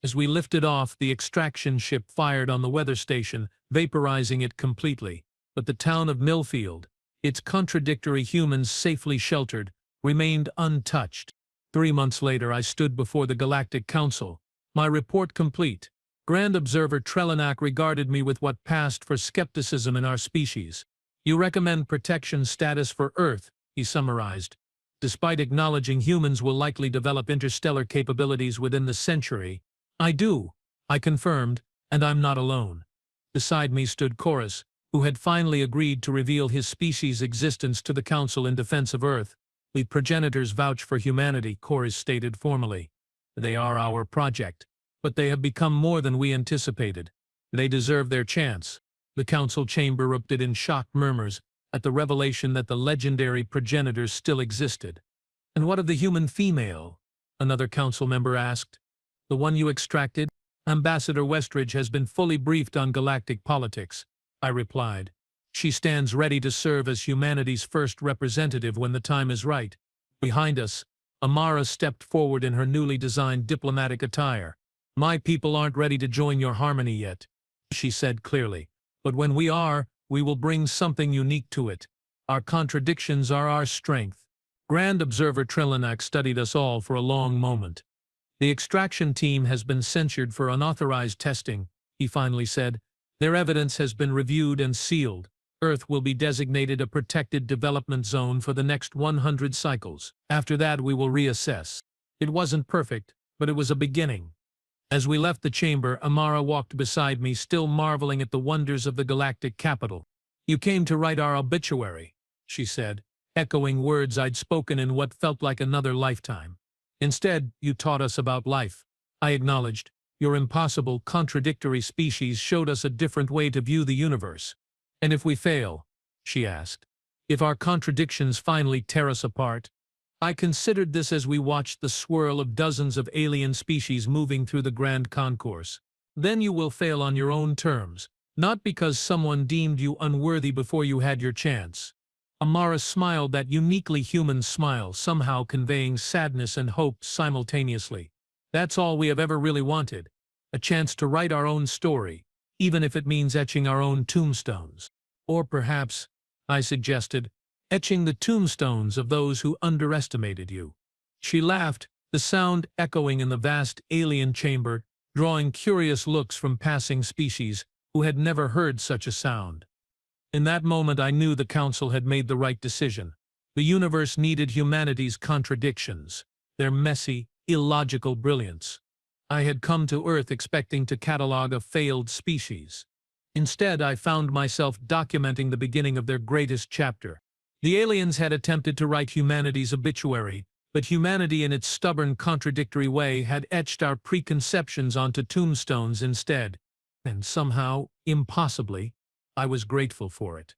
As we lifted off, the extraction ship fired on the weather station, vaporizing it completely. But the town of Millfield, its contradictory humans safely sheltered, remained untouched. 3 months later, I stood before the Galactic Council, my report complete. Grand Observer Trelanak regarded me with what passed for skepticism in our species. "You recommend protection status for Earth," he summarized. "Despite acknowledging humans will likely develop interstellar capabilities within the century." "I do," I confirmed, "and I'm not alone." Beside me stood Chorus, who had finally agreed to reveal his species' existence to the Council in defense of Earth. "We progenitors vouch for humanity," Chorus stated formally. "They are our project, but they have become more than we anticipated. They deserve their chance." The Council chamber erupted in shocked murmurs at the revelation that the legendary progenitors still existed. "And what of the human female?" another Council member asked. "The one you extracted?" "Ambassador Westridge has been fully briefed on galactic politics," I replied. "She stands ready to serve as humanity's first representative when the time is right." Behind us, Amara stepped forward in her newly designed diplomatic attire. "My people aren't ready to join your harmony yet," she said clearly. "But when we are, we will bring something unique to it. Our contradictions are our strength." Grand Observer Trelanak studied us all for a long moment. "The extraction team has been censured for unauthorized testing," he finally said. "Their evidence has been reviewed and sealed. Earth will be designated a protected development zone for the next 100 cycles. After that, we will reassess." It wasn't perfect, but it was a beginning. As we left the chamber, Amara walked beside me, still marveling at the wonders of the galactic capital. "You came to write our obituary," she said, echoing words I'd spoken in what felt like another lifetime. "Instead, you taught us about life." I acknowledged. "Your impossible, contradictory species showed us a different way to view the universe." "And if we fail?" she asked. "If our contradictions finally tear us apart?" I considered this as we watched the swirl of dozens of alien species moving through the grand concourse. "Then you will fail on your own terms, not because someone deemed you unworthy before you had your chance." Amara smiled, that uniquely human smile, somehow conveying sadness and hope simultaneously. That's all we have ever really wanted. A chance to write our own story, even if it means etching our own tombstones. Or perhaps, I suggested, etching the tombstones of those who underestimated you. She laughed, the sound echoing in the vast alien chamber, drawing curious looks from passing species who had never heard such a sound. In that moment I knew the Council had made the right decision. The universe needed humanity's contradictions, their messy, illogical brilliance. I had come to Earth expecting to catalog a failed species. Instead, I found myself documenting the beginning of their greatest chapter. The aliens had attempted to write humanity's obituary, but humanity in its stubborn, contradictory way had etched our preconceptions onto tombstones instead. And somehow, impossibly, I was grateful for it.